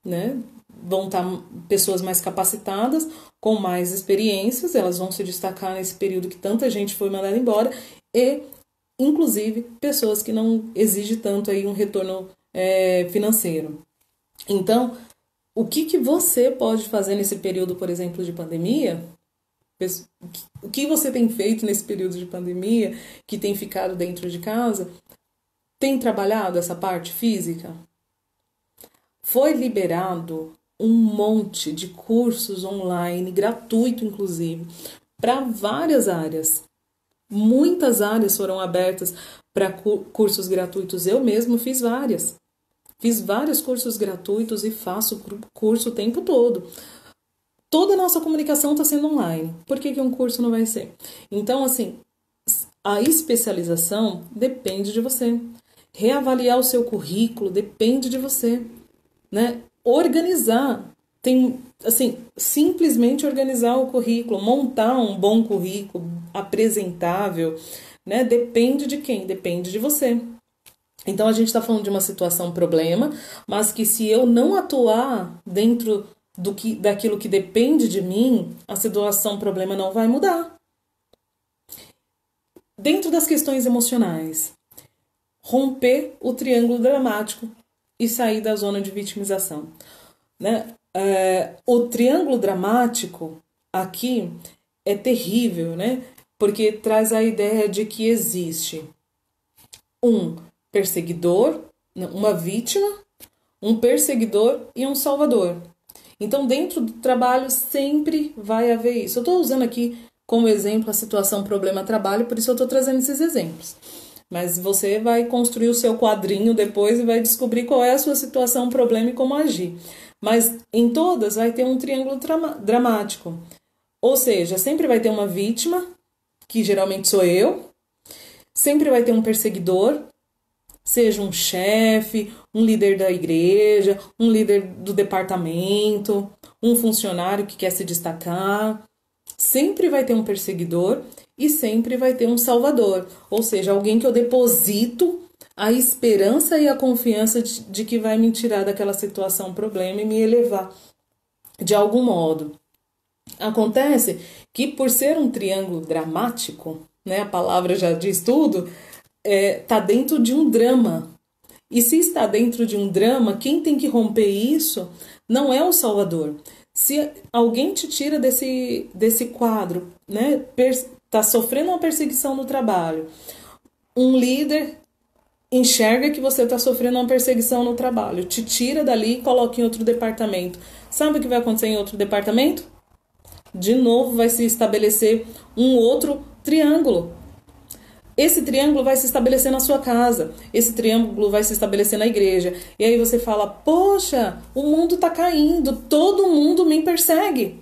né? Vão estar pessoas mais capacitadas, com mais experiências, elas vão se destacar nesse período que tanta gente foi mandada embora, e, inclusive, pessoas que não exigem tanto aí um retorno financeiro. Então, o que você pode fazer nesse período, por exemplo, de pandemia? O que você tem feito nesse período de pandemia, que tem ficado dentro de casa? Tem trabalhado essa parte física? Foi liberado um monte de cursos online, gratuito inclusive, para várias áreas. Muitas áreas foram abertas para cursos gratuitos. Eu mesmo fiz várias. Fiz vários cursos gratuitos e faço curso o tempo todo. Toda a nossa comunicação está sendo online. Por que um curso não vai ser? Então, assim, a especialização depende de você. Reavaliar o seu currículo depende de você, né? Organizar. Tem, assim, simplesmente organizar o currículo, montar um bom currículo apresentável, né? Depende de quem? Depende de você. Então, a gente está falando de uma situação problema, mas que se eu não atuar dentro daquilo que depende de mim, a situação problema não vai mudar. Dentro das questões emocionais, romper o triângulo dramático e sair da zona de vitimização, né? O triângulo dramático aqui é terrível, né? Porque traz a ideia de que existe um perseguidor, uma vítima, um perseguidor e um salvador. Então, dentro do trabalho sempre vai haver isso. Eu estou usando aqui como exemplo a situação problema-trabalho, por isso eu estou trazendo esses exemplos. Mas você vai construir o seu quadrinho depois e vai descobrir qual é a sua situação, problema e como agir. Mas em todas vai ter um triângulo dramático. Ou seja, sempre vai ter uma vítima, que geralmente sou eu, sempre vai ter um perseguidor, seja um chefe, um líder da igreja, um líder do departamento, um funcionário que quer se destacar. Sempre vai ter um perseguidor e sempre vai ter um salvador, ou seja, alguém que eu deposito a esperança e a confiança de que vai me tirar daquela situação, problema e me elevar de algum modo. Acontece que por ser um triângulo dramático, né, a palavra já diz tudo, está dentro de um drama. E se está dentro de um drama, quem tem que romper isso não é o salvador. Se alguém te tira desse quadro, né, está sofrendo uma perseguição no trabalho, um líder enxerga que você está sofrendo uma perseguição no trabalho, te tira dali e coloca em outro departamento. Sabe o que vai acontecer em outro departamento? De novo vai se estabelecer um outro triângulo. Esse triângulo vai se estabelecer na sua casa, esse triângulo vai se estabelecer na igreja. E aí você fala, poxa, o mundo está caindo, todo mundo me persegue.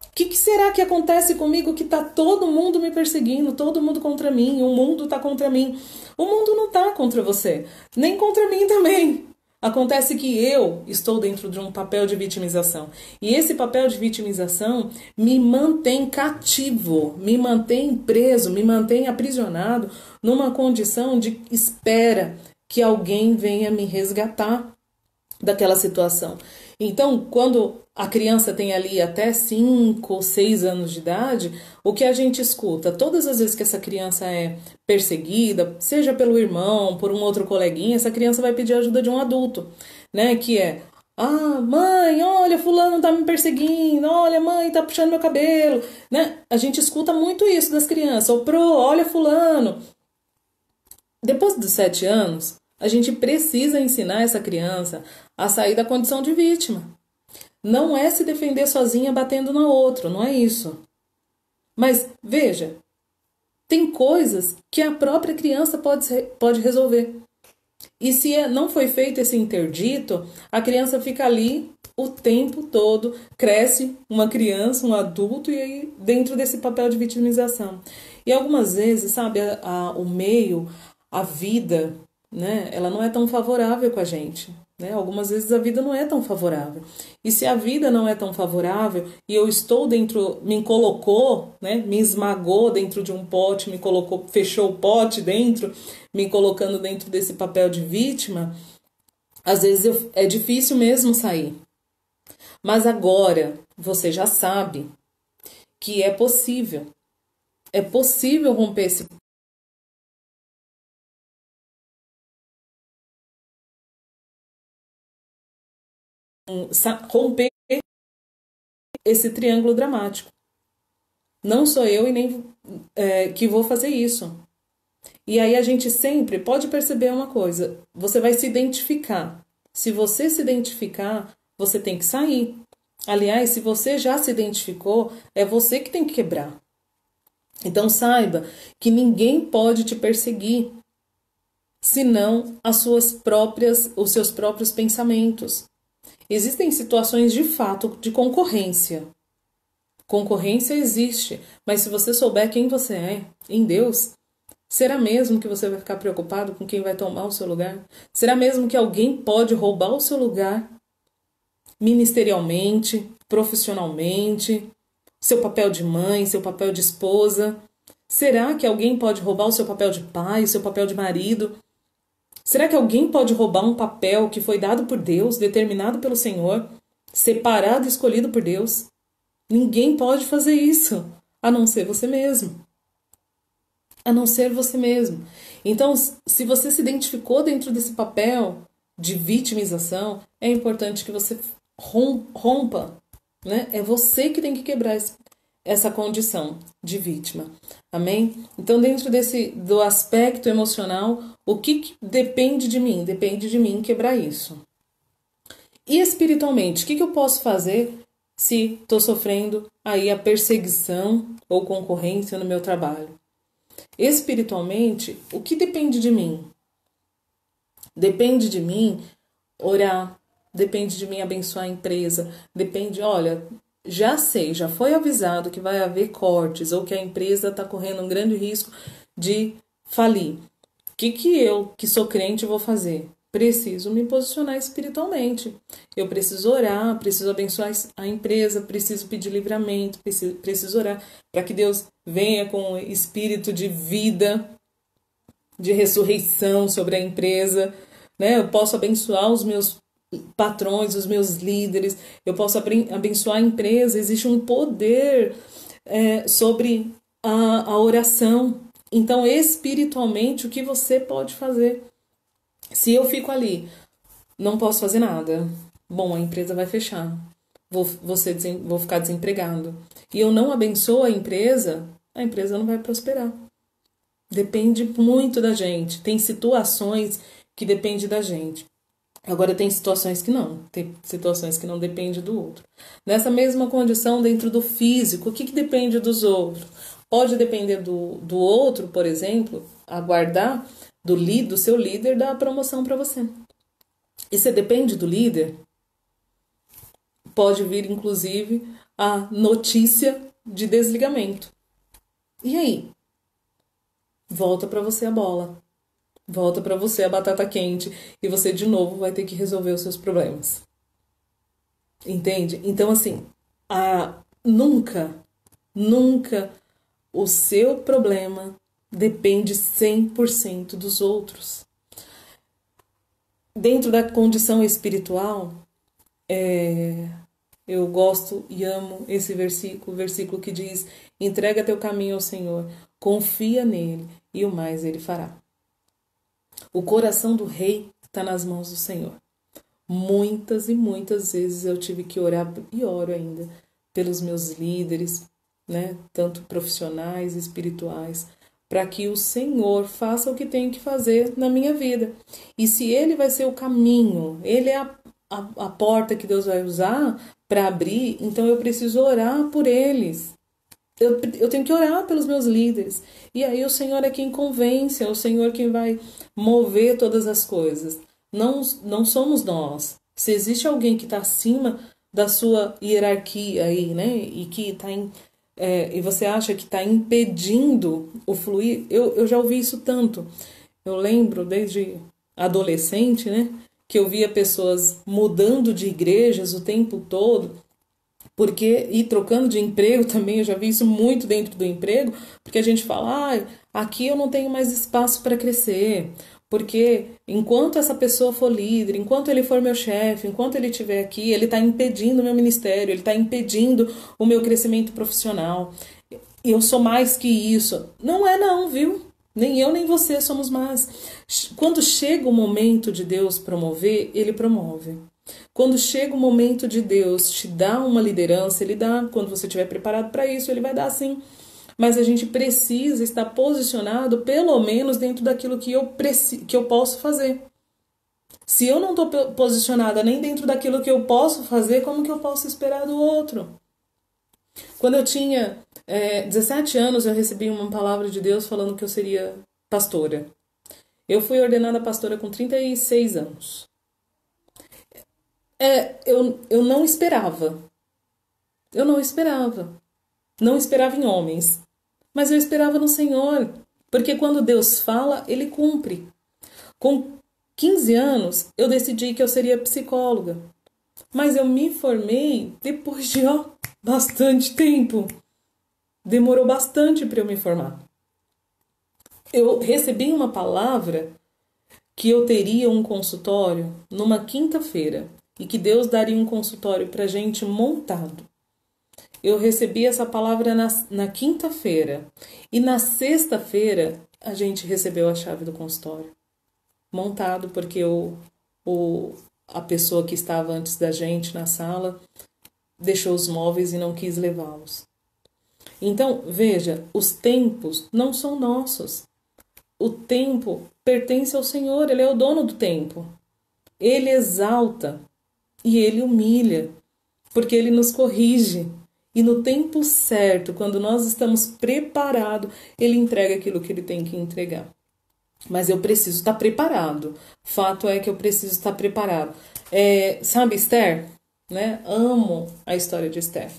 O que será que acontece comigo que está todo mundo me perseguindo, todo mundo contra mim, o mundo está contra mim. O mundo não está contra você, nem contra mim também. Acontece que eu estou dentro de um papel de vitimização. E esse papel de vitimização me mantém cativo, me mantém preso, me mantém aprisionado numa condição de espera que alguém venha me resgatar daquela situação. Então, quando a criança tem ali até 5 ou 6 anos de idade, o que a gente escuta? Todas as vezes que essa criança é perseguida, seja pelo irmão, por um outro coleguinha, essa criança vai pedir ajuda de um adulto, né? Que é, Ah, mãe, olha, fulano tá me perseguindo, olha, mãe, tá puxando meu cabelo, né? A gente escuta muito isso das crianças, olha fulano. Depois dos 7 anos, a gente precisa ensinar essa criança a sair da condição de vítima. Não é se defender sozinha batendo no outro, não é isso. Mas, veja, tem coisas que a própria criança pode resolver. E se não foi feito esse interdito, a criança fica ali o tempo todo, cresce uma criança, um adulto, e aí dentro desse papel de vitimização. E algumas vezes, sabe, o meio, a vida, né, ela não é tão favorável com a gente. Né? Algumas vezes a vida não é tão favorável. E se a vida não é tão favorável e eu estou dentro, me colocou, né, me esmagou dentro de um pote, me colocou, fechou o pote dentro, me colocando dentro desse papel de vítima, às vezes é difícil mesmo sair. Mas agora você já sabe que é possível. É possível romper romper esse triângulo dramático. Não sou eu e nem que vou fazer isso. E aí a gente sempre pode perceber uma coisa: você vai se identificar. Se você se identificar, você tem que sair. Aliás, se você já se identificou, é você que tem que quebrar. Então saiba que ninguém pode te perseguir, senão os seus próprios pensamentos. Existem situações de fato de concorrência. Concorrência existe, mas se você souber quem você é em Deus, será mesmo que você vai ficar preocupado com quem vai tomar o seu lugar? Será mesmo que alguém pode roubar o seu lugar ministerialmente, profissionalmente, seu papel de mãe, seu papel de esposa? Será que alguém pode roubar o seu papel de pai, o seu papel de marido? Será que alguém pode roubar um papel que foi dado por Deus, determinado pelo Senhor, separado e escolhido por Deus? Ninguém pode fazer isso, a não ser você mesmo. A não ser você mesmo. Então, se você se identificou dentro desse papel de vitimização, é importante que você rompa, né? É você que tem que quebrar essa condição de vítima. Amém? Então, dentro do aspecto emocional, o que depende de mim? Depende de mim quebrar isso. E espiritualmente, o que eu posso fazer se estou sofrendo aí a perseguição ou concorrência no meu trabalho? Espiritualmente, o que depende de mim? Depende de mim orar, depende de mim abençoar a empresa, depende, olha, já sei, já foi avisado que vai haver cortes ou que a empresa está correndo um grande risco de falir. O que eu, que sou crente, vou fazer? Preciso me posicionar espiritualmente. Eu preciso orar, preciso abençoar a empresa, preciso pedir livramento, preciso orar para que Deus venha com espírito de vida, de ressurreição sobre a empresa. Né? Eu posso abençoar os meus patrões, os meus líderes, eu posso abençoar a empresa. Existe um poder sobre a oração. Então, espiritualmente, o que você pode fazer? Se eu fico ali, não posso fazer nada, bom, a empresa vai fechar, vou ficar desempregado. E eu não abençoo a empresa não vai prosperar. Depende muito da gente. Tem situações que dependem da gente. Agora tem situações que não. Tem situações que não dependem do outro. Nessa mesma condição, dentro do físico, o que depende dos outros? Pode depender do outro, por exemplo, aguardar do seu líder dar a promoção para você. E se depende do líder, pode vir inclusive a notícia de desligamento. E aí? Volta para você a bola. Volta para você a batata quente e você de novo vai ter que resolver os seus problemas. Entende? Então assim, nunca o seu problema depende 100% dos outros. Dentro da condição espiritual, eu gosto e amo esse versículo, o versículo que diz: entrega teu caminho ao Senhor, confia nele e o mais ele fará. O coração do rei está nas mãos do Senhor. Muitas e muitas vezes eu tive que orar, e oro ainda, pelos meus líderes, né, tanto profissionais e espirituais, para que o Senhor faça o que tem que fazer na minha vida. E se Ele vai ser o caminho, Ele é a porta que Deus vai usar para abrir, então eu preciso orar por eles. Eu tenho que orar pelos meus líderes. E aí o Senhor é quem convence, é o Senhor quem vai mover todas as coisas. Não somos nós. Se existe alguém que está acima da sua hierarquia aí, né? E que está e você acha que está impedindo o fluir, eu já ouvi isso tanto. Eu lembro desde adolescente, né? Que eu via pessoas mudando de igrejas o tempo todo, porque e trocando de emprego também, eu já vi isso muito dentro do emprego, porque a gente fala, aqui eu não tenho mais espaço para crescer, porque enquanto essa pessoa for líder, enquanto ele for meu chefe, enquanto ele estiver aqui, ele está impedindo o meu ministério, ele está impedindo o meu crescimento profissional. Eu sou mais que isso. Não é não, viu? Nem eu nem você somos mais. Quando chega o momento de Deus promover, Ele promove. Quando chega o momento de Deus te dar uma liderança, Ele dá. Quando você estiver preparado para isso, Ele vai dar sim. Mas a gente precisa estar posicionado, pelo menos dentro daquilo que eu posso fazer. Se eu não estou posicionada nem dentro daquilo que eu posso fazer, como que eu posso esperar do outro? Quando eu tinha 17 anos, eu recebi uma palavra de Deus falando que eu seria pastora. Eu fui ordenada pastora com 36 anos. Eu não esperava. Eu não esperava. Não esperava em homens. Mas eu esperava no Senhor. Porque quando Deus fala, Ele cumpre. Com 15 anos, eu decidi que eu seria psicóloga. Mas eu me formei depois de bastante tempo. Demorou bastante para eu me formar. Eu recebi uma palavra que eu teria um consultório numa quinta-feira e que Deus daria um consultório para gente montado. Eu recebi essa palavra na quinta-feira e na sexta-feira a gente recebeu a chave do consultório montado, porque a pessoa que estava antes da gente na sala deixou os móveis e não quis levá-los. Então, veja, os tempos não são nossos. O tempo pertence ao Senhor, Ele é o dono do tempo. Ele exalta e Ele humilha, porque Ele nos corrige. E no tempo certo, quando nós estamos preparados, Ele entrega aquilo que Ele tem que entregar. Mas eu preciso estar preparado. Fato é que eu preciso estar preparado. Sabe Esther? Né? Amo a história de Esther.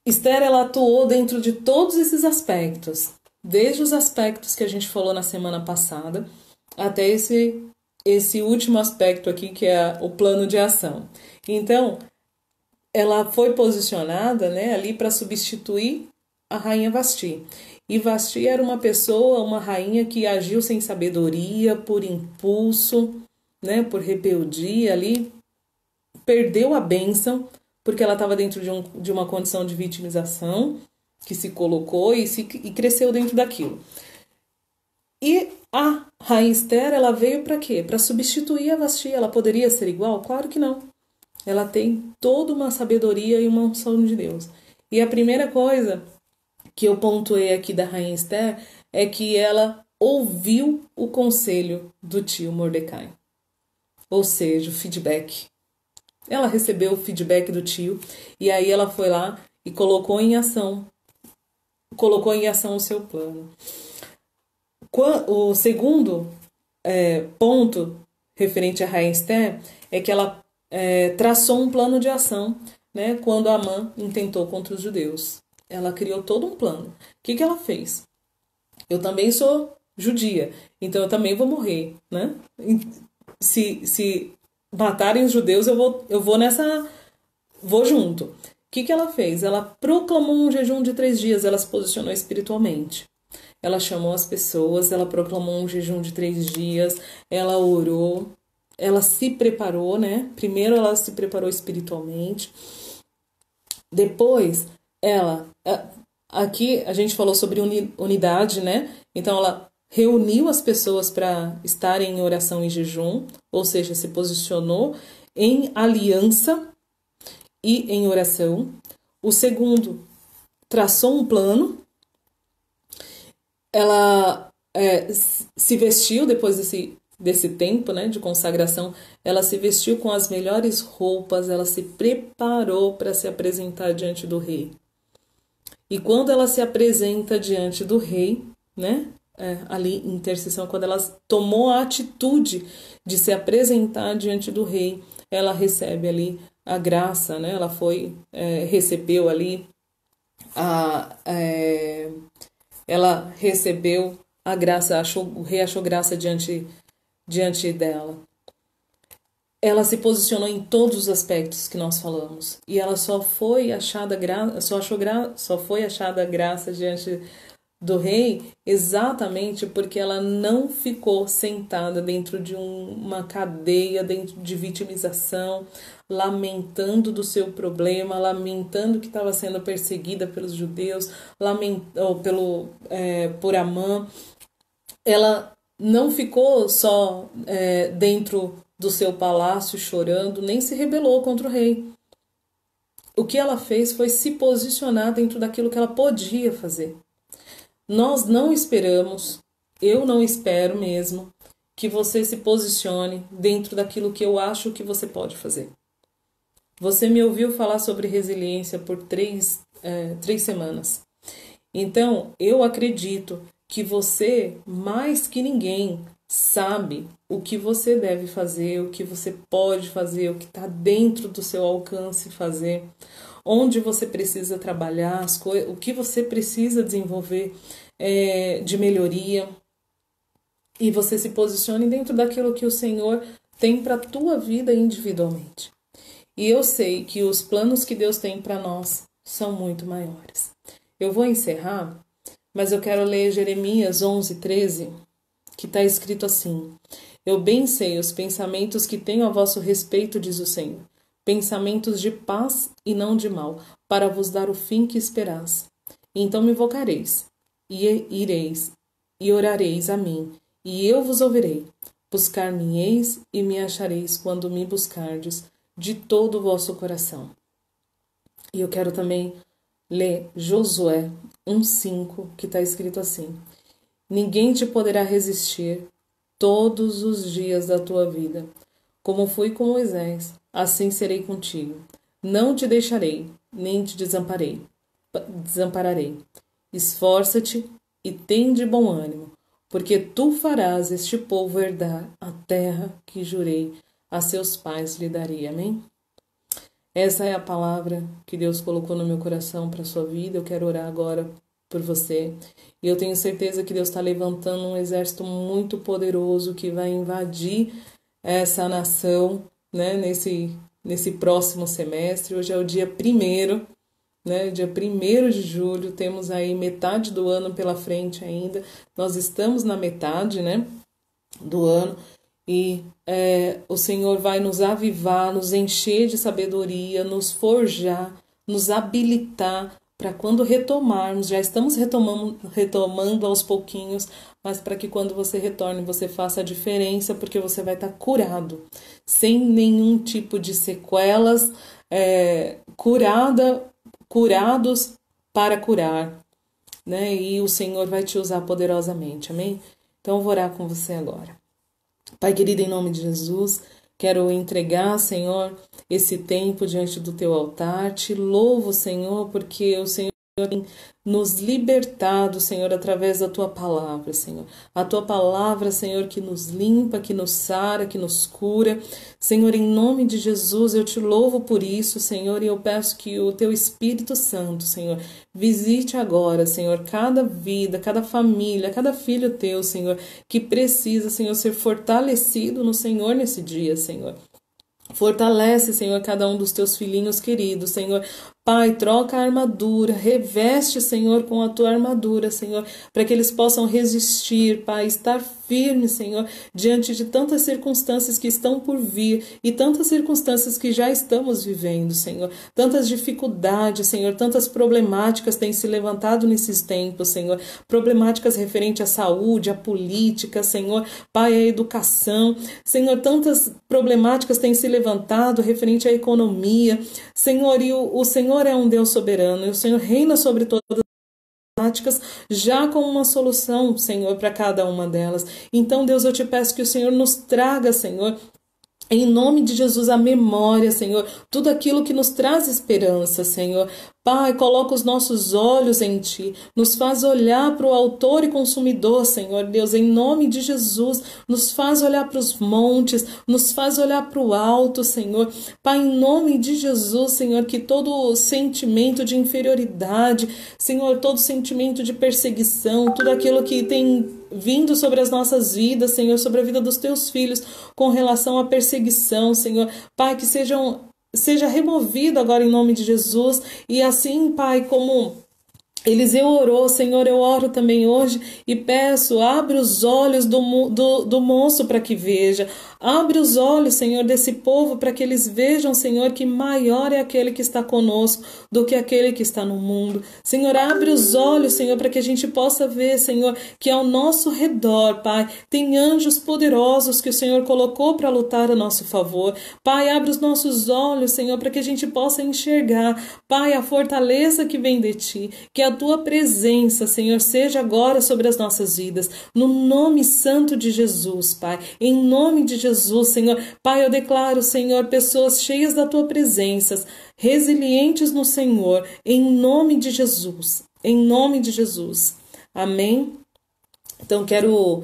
Esther, ela atuou dentro de todos esses aspectos. Desde os aspectos que a gente falou na semana passada, até esse último aspecto aqui, que é o plano de ação. Então, ela foi posicionada, né, ali para substituir a rainha Vasti. E Vasti era uma pessoa, uma rainha que agiu sem sabedoria, por impulso, né, por rebeldia ali, perdeu a bênção, porque ela estava dentro de uma condição de vitimização, que se colocou e cresceu dentro daquilo. E a rainha Esther, ela veio para quê? Para substituir a Vasti. Ela poderia ser igual? Claro que não. Ela tem toda uma sabedoria e uma unção de Deus. E a primeira coisa que eu pontuei aqui da rainha Esther é que ela ouviu o conselho do tio Mordecai. Ou seja, o feedback. Ela recebeu o feedback do tio e aí ela foi lá e colocou em ação o seu plano. O segundo ponto referente à rainha Esther é que ela traçou um plano de ação, né, quando Amã intentou contra os judeus. Ela criou todo um plano. O que ela fez? Eu também sou judia, então eu também vou morrer, né? Se matarem os judeus, vou junto. O que ela fez? Ela proclamou um jejum de 3 dias, ela se posicionou espiritualmente. Ela chamou as pessoas, ela proclamou um jejum de 3 dias, ela orou, ela se preparou, né? Primeiro ela se preparou espiritualmente. Depois, aqui a gente falou sobre unidade, né? Então ela reuniu as pessoas para estarem em oração e jejum, ou seja, se posicionou em aliança e em oração. O segundo, traçou um plano. Ela se vestiu depois desse tempo, né, de consagração. Ela se vestiu com as melhores roupas, ela se preparou para se apresentar diante do rei. E quando ela se apresenta diante do rei, né, ali em intercessão, quando ela tomou a atitude de se apresentar diante do rei, ela recebe ali a graça, né? Ela recebeu ali ela recebeu a graça, o rei achou graça diante dela. Ela se posicionou em todos os aspectos que nós falamos e ela só foi achada graça diante do rei exatamente porque ela não ficou sentada dentro de uma cadeia dentro de vitimização, lamentando do seu problema, lamentando que estava sendo perseguida pelos judeus, por Amã. Ela não ficou só dentro do seu palácio chorando, nem se rebelou contra o rei. O que ela fez foi se posicionar dentro daquilo que ela podia fazer. Nós não esperamos, eu não espero mesmo, que você se posicione dentro daquilo que eu acho que você pode fazer. Você me ouviu falar sobre resiliência por 3 semanas. Então, eu acredito que você, mais que ninguém, sabe o que você deve fazer, o que você pode fazer, o que está dentro do seu alcance fazer, onde você precisa trabalhar, o que você precisa desenvolver de melhoria, e você se posicione dentro daquilo que o Senhor tem para a tua vida individualmente. E eu sei que os planos que Deus tem para nós são muito maiores. Eu vou encerrar, mas eu quero ler Jeremias 11:13, que está escrito assim: Eu bem sei os pensamentos que tenho a vosso respeito, diz o Senhor, pensamentos de paz e não de mal, para vos dar o fim que esperais. Então me invocareis, e ireis, e orareis a mim, e eu vos ouvirei. Buscar-me-eis e me achareis quando me buscardes de todo o vosso coração. E eu quero também ler Josué 1:5, que está escrito assim: Ninguém te poderá resistir todos os dias da tua vida. Como fui com Moisés, assim serei contigo. Não te deixarei, nem te desampararei. Esforça-te e tem de bom ânimo, porque tu farás este povo herdar a terra que jurei a seus pais lhe daria. Amém? Essa é a palavra que Deus colocou no meu coração para a sua vida. Eu quero orar agora por você. E eu tenho certeza que Deus está levantando um exército muito poderoso que vai invadir essa nação, né, nesse próximo semestre. Hoje é o dia 1º, né, dia 1º de julho, temos aí metade do ano pela frente ainda. Nós estamos na metade, né, do ano. E o Senhor vai nos avivar, nos encher de sabedoria, nos forjar, nos habilitar para quando retomarmos. Já estamos retomando aos pouquinhos, mas para que quando você retorne você faça a diferença, porque você vai estar curado, sem nenhum tipo de sequelas, curados para curar, né? E o Senhor vai te usar poderosamente, amém? Então eu vou orar com você agora. Pai querido, em nome de Jesus, quero entregar, Senhor, esse tempo diante do teu altar. Te louvo, Senhor, porque o Senhor tem nos libertado, Senhor, através da tua palavra, Senhor. A tua palavra, Senhor, que nos limpa, que nos sara, que nos cura. Senhor, em nome de Jesus, eu te louvo por isso, Senhor, e eu peço que o teu Espírito Santo, Senhor, visite agora, Senhor, cada vida, cada família, cada filho teu, Senhor, que precisa, Senhor, ser fortalecido no Senhor nesse dia, Senhor. Fortalece, Senhor, cada um dos teus filhinhos queridos, Senhor, Pai, troca a armadura, reveste, Senhor, com a tua armadura, Senhor, para que eles possam resistir, Pai, estar firme, Senhor, diante de tantas circunstâncias que estão por vir e tantas circunstâncias que já estamos vivendo, Senhor. Tantas dificuldades, Senhor, tantas problemáticas têm se levantado nesses tempos, Senhor. Problemáticas referentes à saúde, à política, Senhor, Pai, à educação. Senhor, tantas problemáticas têm se levantado referente à economia, Senhor, e o Senhor é um Deus soberano, e o Senhor reina sobre todas as problemáticas, já com uma solução, Senhor, para cada uma delas. Então, Deus, eu te peço que o Senhor nos traga, Senhor, em nome de Jesus, a memória, Senhor, tudo aquilo que nos traz esperança, Senhor. Pai, coloca os nossos olhos em Ti, nos faz olhar para o autor e consumidor, Senhor Deus, em nome de Jesus, nos faz olhar para os montes, nos faz olhar para o alto, Senhor. Pai, em nome de Jesus, Senhor, que todo sentimento de inferioridade, Senhor, todo sentimento de perseguição, tudo aquilo que tem vindo sobre as nossas vidas, Senhor, sobre a vida dos Teus filhos, com relação à perseguição, Senhor, Pai, que seja removido agora em nome de Jesus, e assim, Pai, como Eliseu orou, Senhor, eu oro também hoje e peço, abre os olhos do moço para que veja, abre os olhos, Senhor, desse povo para que eles vejam, Senhor, que maior é aquele que está conosco do que aquele que está no mundo. Senhor, abre os olhos, Senhor, para que a gente possa ver, Senhor, que ao nosso redor, Pai, tem anjos poderosos que o Senhor colocou para lutar a nosso favor. Pai, abre os nossos olhos, Senhor, para que a gente possa enxergar, Pai, a fortaleza que vem de Ti, que a Tua presença, Senhor, seja agora sobre as nossas vidas, no nome santo de Jesus, Pai, em nome de Jesus, Senhor. Pai, eu declaro, Senhor, pessoas cheias da Tua presença, resilientes no Senhor, em nome de Jesus, em nome de Jesus. Amém? Então, quero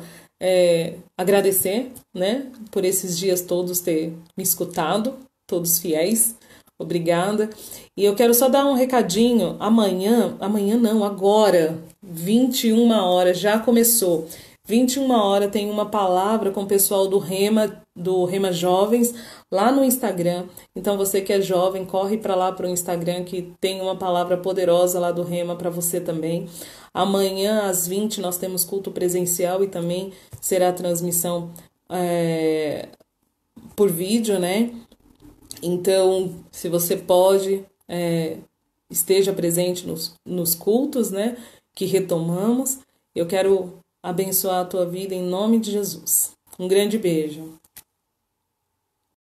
agradecer, né, por esses dias todos ter me escutado, todos fiéis. Obrigada. E eu quero só dar um recadinho. Amanhã não, agora, 21 horas, já começou. 21 horas tem uma palavra com o pessoal do Rema Jovens, lá no Instagram. Então você que é jovem, corre para lá para o Instagram que tem uma palavra poderosa lá do Rema para você também. Amanhã às 20 nós temos culto presencial e também será transmissão por vídeo, né? Então, se você pode, esteja presente nos cultos, né, que retomamos. Eu quero abençoar a tua vida em nome de Jesus. Um grande beijo.